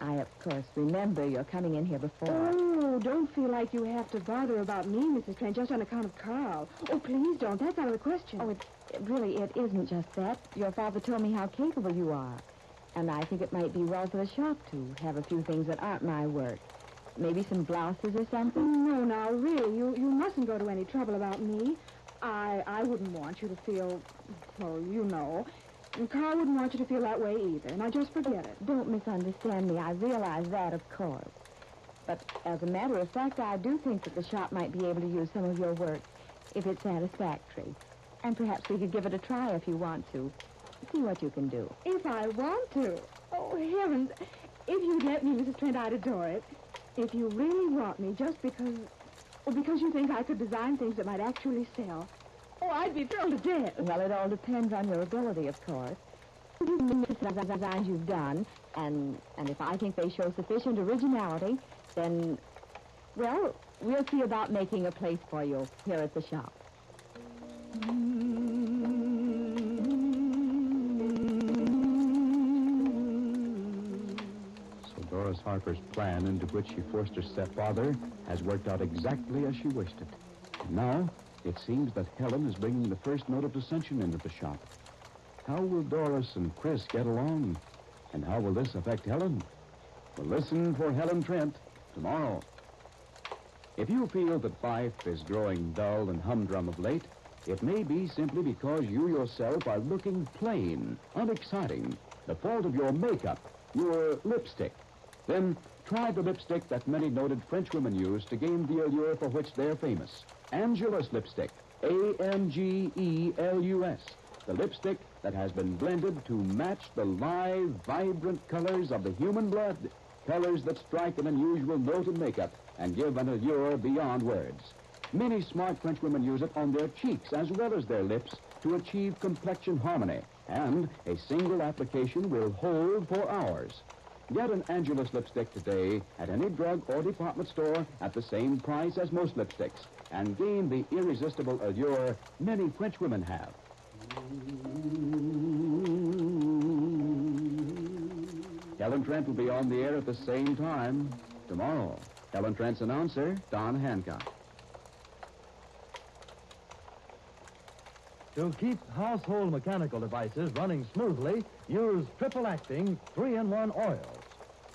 Speaker 6: I, of course, remember your coming in here before.
Speaker 10: Oh, don't feel like you have to bother about me, Mrs. Trent, just on account of Carl. Oh, please don't. That's out of the question.
Speaker 6: Oh, it isn't just that. Your father told me how capable you are. And I think it might be well for the shop to have a few things that aren't my work. Maybe some blouses or something?
Speaker 10: No, now, really, you mustn't go to any trouble about me. I wouldn't want you to feel, well, you know. And Carl wouldn't want you to feel that way either. Now, just forget it.
Speaker 6: Don't misunderstand me. I realize that, of course. But as a matter of fact, I do think that the shop might be able to use some of your work if it's satisfactory. And perhaps we could give it a try if you want to. See what you can do.
Speaker 10: If I want to? Oh, heavens. If you'd let me, Mrs. Trent, I'd adore it. If you really want me, just because you think I could design things that might actually sell, oh, I'd be thrilled to death.
Speaker 6: Well, it all depends on your ability, of course. The designs you've done, and if I think they show sufficient originality, then, well, we'll see about making a place for you here at the shop.
Speaker 1: Doris Harper's plan, into which she forced her stepfather, has worked out exactly as she wished it. And now, it seems that Helen is bringing the first note of dissension into the shop. How will Doris and Chris get along? And how will this affect Helen? Well, listen for Helen Trent tomorrow. If you feel that life is growing dull and humdrum of late, it may be simply because you yourself are looking plain, unexciting, the fault of your makeup, your lipstick. Then try the lipstick that many noted French women use to gain the allure for which they're famous. Angelus lipstick. A-N-G-E-L-U-S. The lipstick that has been blended to match the live, vibrant colors of the human blood. Colors that strike an unusual note in makeup and give an allure beyond words. Many smart French women use it on their cheeks as well as their lips to achieve complexion harmony. And a single application will hold for hours. Get an Angelus lipstick today at any drug or department store at the same price as most lipsticks and gain the irresistible allure many French women have. Helen Trent will be on the air at the same time tomorrow. Helen Trent's announcer, Don Hancock.
Speaker 8: To keep household mechanical devices running smoothly, use triple-acting 3-in-1 oils.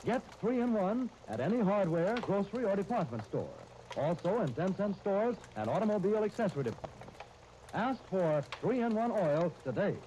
Speaker 8: Get 3-in-1 at any hardware, grocery, or department store. Also in 10-cent stores and automobile accessory departments. Ask for 3-in-1 oil today.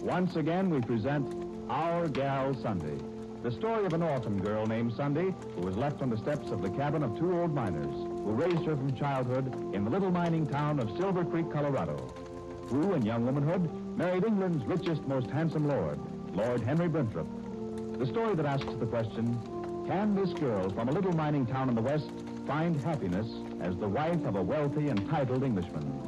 Speaker 3: Once again, we present Our Gal Sunday, the story of an orphan girl named Sunday who was left on the steps of the cabin of two old miners who raised her from childhood in the little mining town of Silver Creek, Colorado, who, in young womanhood, married England's richest, most handsome lord, Lord Henry Winthrop. The story that asks the question, can this girl from a little mining town in the West find happiness as the wife of a wealthy and titled Englishman?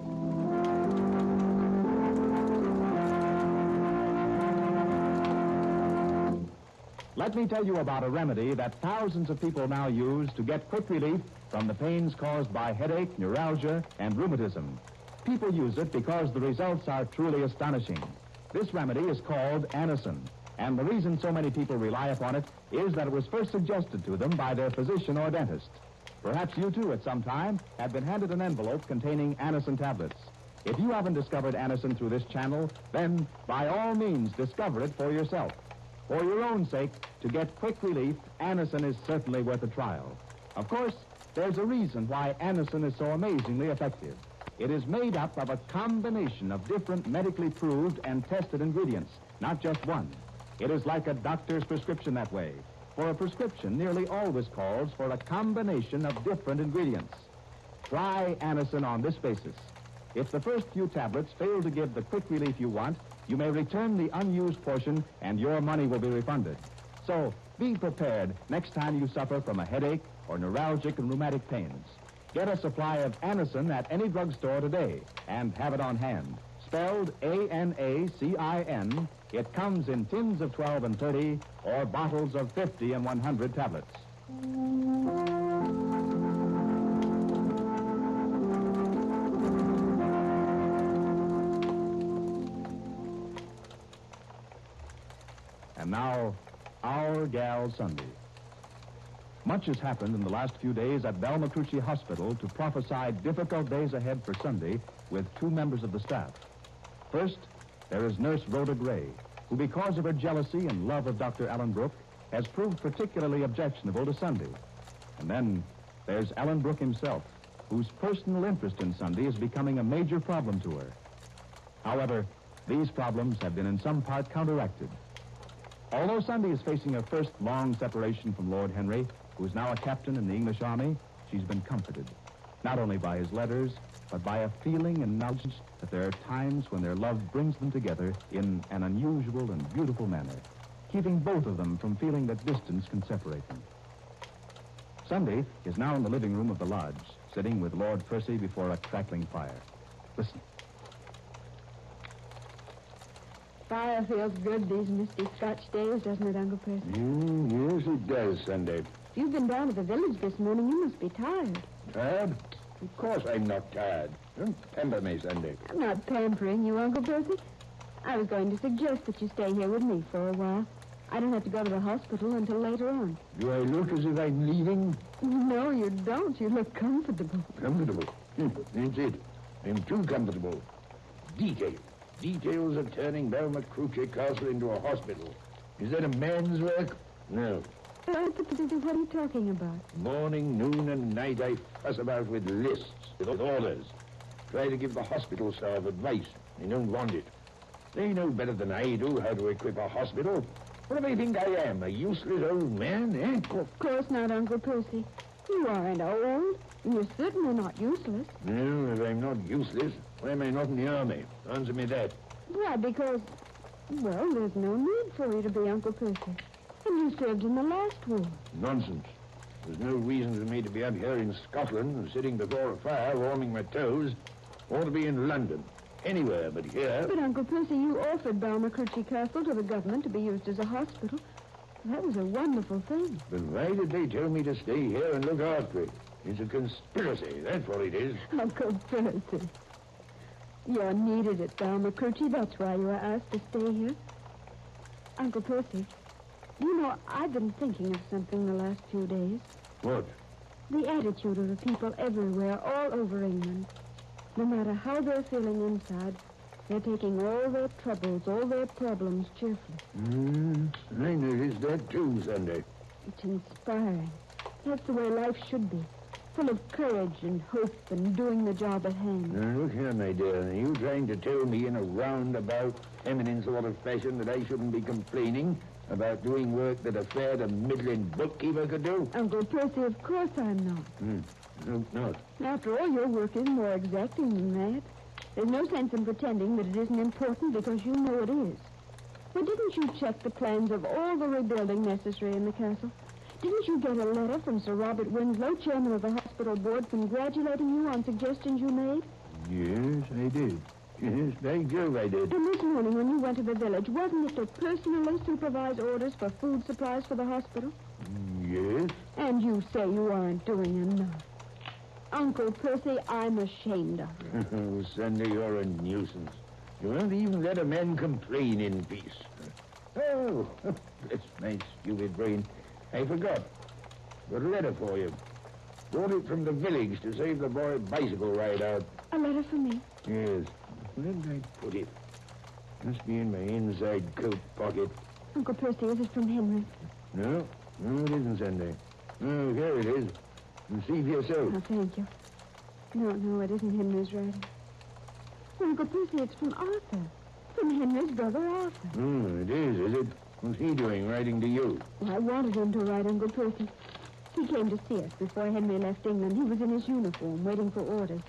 Speaker 3: Let me tell you about a remedy that thousands of people now use to get quick relief from the pains caused by headache, neuralgia, and rheumatism. People use it because the results are truly astonishing. This remedy is called Anacin, and the reason so many people rely upon it is that it was first suggested to them by their physician or dentist. Perhaps you, too, at some time, have been handed an envelope containing Anacin tablets. If you haven't discovered Anacin through this channel, then by all means discover it for yourself. For your own sake, to get quick relief, Anacin is certainly worth a trial. Of course, there's a reason why Anacin is so amazingly effective. It is made up of a combination of different medically proved and tested ingredients, not just one. It is like a doctor's prescription that way. For a prescription nearly always calls for a combination of different ingredients. Try Anacin on this basis. If the first few tablets fail to give the quick relief you want, you may return the unused portion and your money will be refunded. So be prepared next time you suffer from a headache or neuralgic and rheumatic pains. Get a supply of Anacin at any drugstore today and have it on hand. Spelled A-N-A-C-I-N. It comes in tins of 12 and 30 or bottles of 50 and 100 tablets. And now, Our Gal Sunday. Much has happened in the last few days at Balmacrucci Hospital to prophesy difficult days ahead for Sunday with two members of the staff. First, there is Nurse Rhoda Gray, who because of her jealousy and love of Dr. Allen Brooke, has proved particularly objectionable to Sunday. And then there's Allen Brooke himself, whose personal interest in Sunday is becoming a major problem to her. However, these problems have been in some part counteracted. Although Sunday is facing her first long separation from Lord Henry, who is now a captain in the English army, she's been comforted, not only by his letters, but by a feeling and knowledge that there are times when their love brings them together in an unusual and beautiful manner, keeping both of them from feeling that distance can separate them. Sunday is now in the living room of the lodge, sitting with Lord Percy before a crackling fire. Listen.
Speaker 10: Fire feels good these misty Scotch days, doesn't it, Uncle Percy?
Speaker 11: Yes, it does, Sunday.
Speaker 10: If you've been down to the village this morning, you must be tired.
Speaker 11: Tired? Of course I'm not tired. Don't pamper me, Sunday.
Speaker 10: I'm not pampering you, Uncle Percy. I was going to suggest that you stay here with me for a while. I don't have to go to the hospital until later on.
Speaker 11: Do I look as if I'm leaving?
Speaker 10: No, you don't. You look comfortable.
Speaker 11: Comfortable? That's it. I'm too comfortable. Details of turning Balmacrucci Castle into a hospital. Is that a man's work? No.
Speaker 10: What are you talking about?
Speaker 11: Morning, noon, and night I fuss about with lists, with orders. Try to give the hospital staff advice. They don't want it. They know better than I do how to equip a hospital. What do they think I am, a useless old man, eh?
Speaker 10: Of course not, Uncle Percy. You aren't old, and you're certainly not useless.
Speaker 11: No, if I'm not useless, why am I not in the army? Answer me that.
Speaker 10: Why, because, well, there's no need for you to be, Uncle Percy. And you served in the last war.
Speaker 11: Nonsense. There's no reason for me to be up here in Scotland, sitting before a fire, warming my toes, or to be in London. Anywhere but here.
Speaker 10: But, Uncle Percy, you offered Balmacrucci Castle to the government to be used as a hospital. That was a wonderful thing.
Speaker 11: But why did they tell me to stay here and look after it? It's a conspiracy, that's what it is.
Speaker 10: Uncle Percy. You're needed at Balmacrucci, that's why you were asked to stay here. Uncle Percy, you know, I've been thinking of something the last few days.
Speaker 11: What?
Speaker 10: The attitude of the people everywhere, all over England. No matter how they're feeling inside, they're taking all their troubles, all their problems cheerfully.
Speaker 11: I noticed that too, Sunday.
Speaker 10: It's inspiring. That's the way life should be. full of courage and hope and doing the job at hand.
Speaker 11: Now, look here, my dear. Are you trying to tell me in a roundabout, feminine sort of fashion that I shouldn't be complaining about doing work that a fair to middling bookkeeper could do?
Speaker 10: Uncle Percy, of course I'm not.
Speaker 11: No, not.
Speaker 10: After all, your work is more exacting than that. There's no sense in pretending that it isn't important because you know it is. Well, didn't you check the plans of all the rebuilding necessary in the castle? Didn't you get a letter from Sir Robert Winslow, chairman of the hospital board, congratulating you on suggestions you made?
Speaker 11: Yes, I did. Yes, by Jove, I did.
Speaker 10: And this morning when you went to the village, wasn't it to personally supervise orders for food supplies for the hospital?
Speaker 11: Yes.
Speaker 10: And you say you aren't doing enough. Uncle Percy, I'm ashamed of you.
Speaker 11: Oh, Sunday, you're a nuisance. You won't even let a man complain in peace. Oh, bless my stupid brain. I forgot. Got a letter for you. Brought it from the village to save the boy a bicycle ride out.
Speaker 10: A letter for me?
Speaker 11: Yes. Where did I put it? Must be in my inside coat pocket.
Speaker 10: Uncle Percy, is it from Henry?
Speaker 11: No, it isn't Sunday. Oh, here it is. You see for yourself.
Speaker 10: Oh, thank you. No, it isn't Henry's writing. Uncle Percy, it's from Arthur. From Henry's brother, Arthur.
Speaker 11: Oh, it is it? What's he doing, writing to you?
Speaker 10: Well, I wanted him to write, Uncle Percy. He came to see us before Henry left England. He was in his uniform, waiting for orders.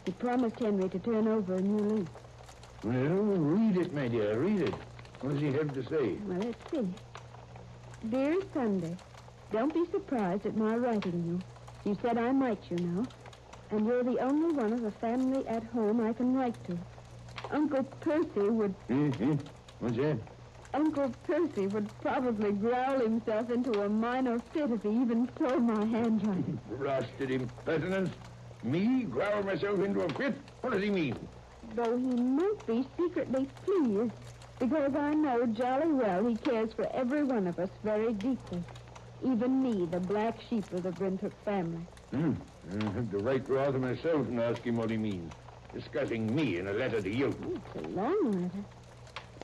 Speaker 10: He promised Henry to turn over a new leaf.
Speaker 11: Well, read it, my dear, read it. What does he have to say?
Speaker 10: Well, let's see. Dear Sunday, don't be surprised at my writing you. You said I might, you know. And you're the only one of the family at home I can write to. Uncle Percy would...
Speaker 11: What's that?
Speaker 10: Uncle Percy would probably growl himself into a minor fit if he even saw my handwriting.
Speaker 11: Blasted impertinence. Me growl myself into a fit? What does he mean?
Speaker 10: Though he might be secretly pleased, because I know jolly well he cares for every one of us very deeply. Even me, the black sheep of the Brentwood family.
Speaker 11: I'll have to write to Arthur myself and ask him what he means. Discussing me in a letter to you.
Speaker 10: It's a long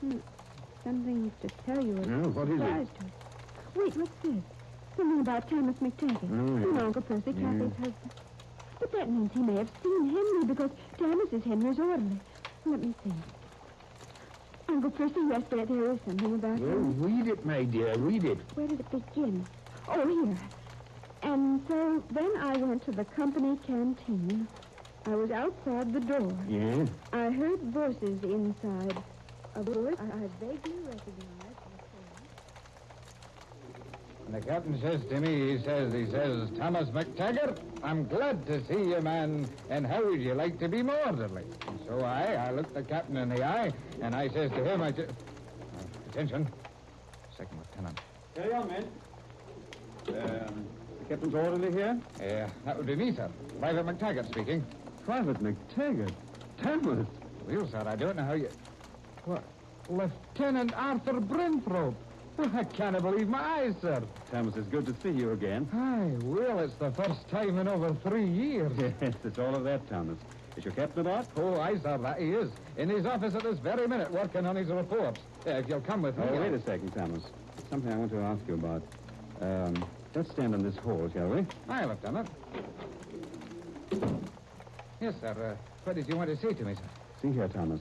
Speaker 10: letter. Something to tell you.
Speaker 11: What is it?
Speaker 10: Wait, what's this? Something about Thomas McTaggart. You know, Uncle Percy, Kathy's husband. But that means he may have seen Henry because Thomas is Henry's orderly. Let me see. Uncle Percy, yes, there is something about him.
Speaker 11: Read it, my dear, read it.
Speaker 10: Where did it begin? Oh, here. And so then I went to the company canteen. I was outside the door.
Speaker 11: Yes?
Speaker 10: I heard voices inside. A voice I vaguely recognized.
Speaker 1: The captain says to me, he says, Thomas McTaggart, I'm glad to see you, man, and how would you like to be more orderly? And so I looked the captain in the eye, and I says to him, attention, second lieutenant.
Speaker 12: Carry on, man. The captain's orderly here?
Speaker 1: That would be me, sir. Private McTaggart speaking.
Speaker 12: Private McTaggart? Thomas?
Speaker 1: Well, sir, I don't know how you...
Speaker 12: What?
Speaker 1: Lieutenant Arthur Brinthrope. Well, I can't believe my eyes, sir.
Speaker 12: Thomas, it's good to see you again.
Speaker 1: Aye, well, it's the first time in over 3 years.
Speaker 12: Yes, it's all of that, Thomas. Is your captain about?
Speaker 1: Oh, aye, sir, that he is. In his office at this very minute, working on his reports. If you'll come with me...
Speaker 12: Oh, wait a second, Thomas. There's something I want to ask you about. Let's stand in this hall, shall we?
Speaker 1: Aye, Lieutenant. Yes, sir. What did you want to say to me, sir?
Speaker 12: See here, Thomas.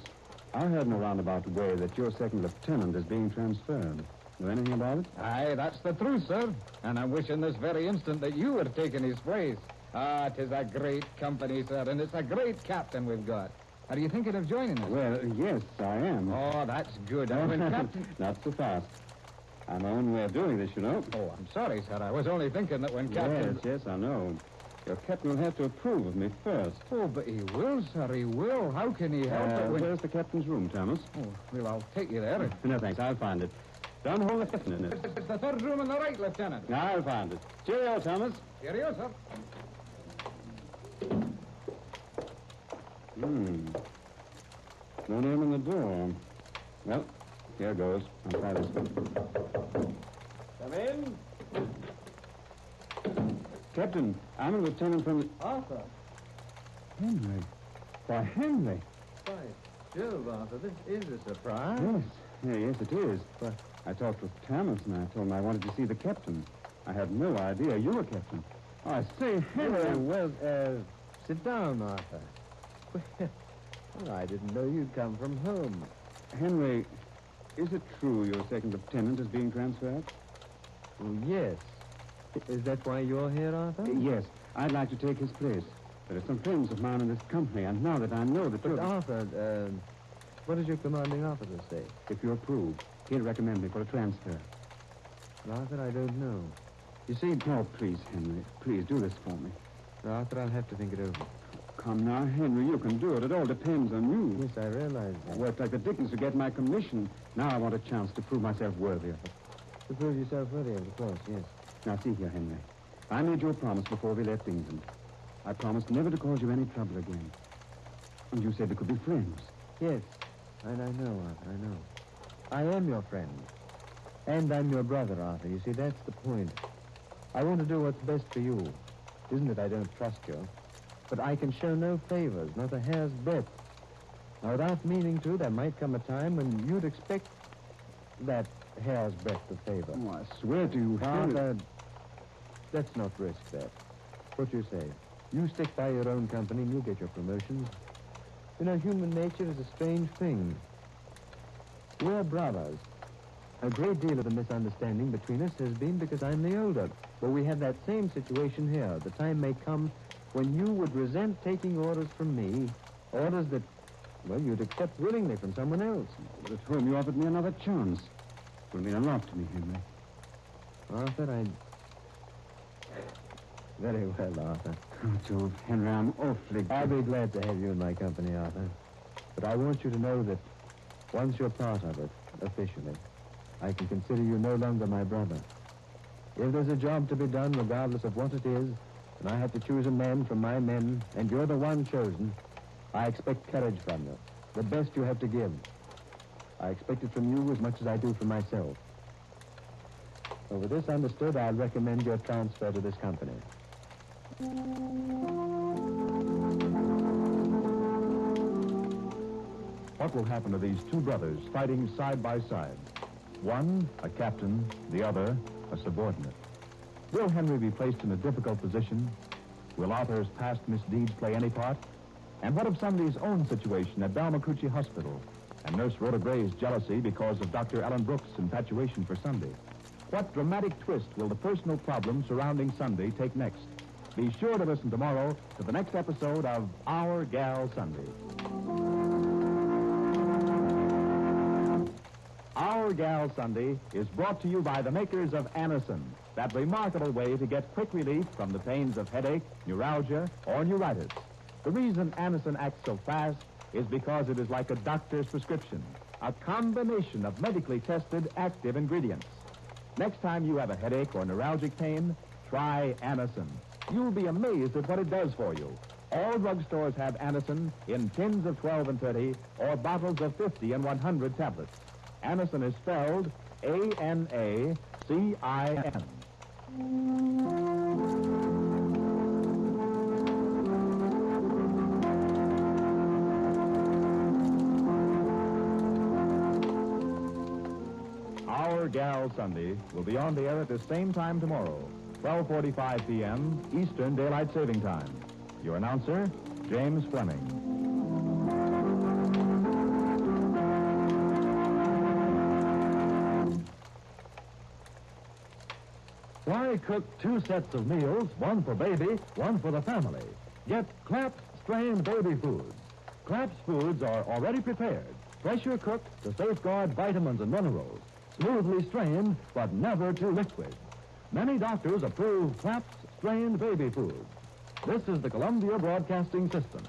Speaker 12: I heard in a roundabout way that your second lieutenant is being transferred. Know anything about it?
Speaker 1: Aye, that's the truth, sir. And I'm wishing this very instant that you were taking his place. Ah, it is a great company, sir, and it's a great captain we've got. Are you thinking of joining us?
Speaker 12: Well, yes, I am.
Speaker 1: Oh, that's good. When captain...
Speaker 12: Not so fast. I'm my own way of doing this, you know.
Speaker 1: Oh, I'm sorry, sir. I was only thinking that when captain...
Speaker 12: Yes, I know. Your captain will have to approve of me first.
Speaker 1: Oh, but he will, sir, he will. How can he help it when...
Speaker 12: Where's the captain's room, Thomas?
Speaker 1: Oh, well, I'll take you there.
Speaker 12: No, thanks. I'll find it. Down the hall, the captain, isn't it?
Speaker 1: It's the third room on the right, Lieutenant.
Speaker 12: I'll find it. Cheerio, Thomas.
Speaker 1: Cheerio, sir.
Speaker 12: No name on the door. Well, here goes. I'll try this one.
Speaker 1: Come in.
Speaker 12: Captain, I'm a lieutenant from the...
Speaker 8: Arthur.
Speaker 12: Henry. Why, Henry.
Speaker 8: By Jove, Arthur, this is a surprise.
Speaker 12: Yes, it is. But I talked with Thomas, and I told him I wanted to see the captain. I had no idea you were captain. I say, Henry.
Speaker 13: Well, sit down, Arthur. Well, I didn't know you'd come from home.
Speaker 12: Henry, is it true your second lieutenant is being transferred?
Speaker 13: Oh, yes. Is that why you're here, Arthur?
Speaker 12: Yes. I'd like to take his place. There are some friends of mine in this company, and now that I know that
Speaker 13: But, Arthur, what does your commanding officer say?
Speaker 12: If you approve, he'll recommend me for a transfer.
Speaker 13: Arthur, I don't know.
Speaker 12: You see... Oh, please, Henry. Please, do this for me.
Speaker 13: Arthur, I'll have to think it over.
Speaker 12: Come now, Henry, you can do it. It all depends on you.
Speaker 13: Yes, I realize that.
Speaker 12: I worked like the dickens to get my commission. Now I want a chance to prove myself worthy of it.
Speaker 13: To prove yourself worthy of course, yes.
Speaker 12: Now, see here, Henry. I made you a promise before we left England. I promised never to cause you any trouble again. And you said we could be friends.
Speaker 13: Yes, and I know, Arthur, I know. I am your friend. And I'm your brother, Arthur. You see, that's the point. I want to do what's best for you. It isn't that I don't trust you, but I can show no favors, not a hair's breadth. Now, without meaning to, there might come a time when you'd expect that hair's breadth of favor.
Speaker 12: Oh, I swear to you, Henry.
Speaker 13: Arthur, let's not risk that. What you say? You stick by your own company and you'll get your promotions. You know, human nature is a strange thing. We're brothers. A great deal of the misunderstanding between us has been because I'm the older. But we have that same situation here. The time may come when you would resent taking orders from me, orders that, well, you'd accept willingly from someone else.
Speaker 12: But at home you offered me another chance. It would mean a lot to me, Henry.
Speaker 13: Arthur, Very well, Arthur.
Speaker 12: Oh, George, Henry, I'm awfully...
Speaker 13: I'll be glad to have you in my company, Arthur. But I want you to know that once you're part of it, officially, I can consider you no longer my brother. If there's a job to be done, regardless of what it is, and I have to choose a man from my men, and you're the one chosen, I expect courage from you, the best you have to give. I expect it from you as much as I do from myself. So with this understood, I'll recommend your transfer to this company.
Speaker 3: What will happen to these two brothers fighting side by side? One, a captain, the other, a subordinate. Will Henry be placed in a difficult position? Will Arthur's past misdeeds play any part? And what of somebody's own situation at Balmacucci Hospital and Nurse Rhoda Gray's jealousy because of Dr. Ellen Brooks' infatuation for Sunday? What dramatic twist will the personal problem surrounding Sunday take next? Be sure to listen tomorrow to the next episode of Our Gal Sunday. Our Gal Sunday is brought to you by the makers of Anacin, that remarkable way to get quick relief from the pains of headache, neuralgia, or neuritis. The reason Anacin acts so fast is because it is like a doctor's prescription, a combination of medically tested active ingredients. Next time you have a headache or neuralgic pain, try Anacin. You'll be amazed at what it does for you. All drugstores have Anacin in tins of 12 and 30 or bottles of 50 and 100 tablets. Anacin is spelled A-N-A-C-I-N. Our Gal Sunday will be on the air at the same time tomorrow, 12:45 p.m. Eastern Daylight Saving Time. Your announcer, James Fleming.
Speaker 8: Why cook two sets of meals, one for baby, one for the family? Get Claps strained baby foods. Claps foods are already prepared, pressure cooked to safeguard vitamins and minerals, smoothly strained but never too liquid. Many doctors approve Claps strained baby foods. This is the Columbia Broadcasting System.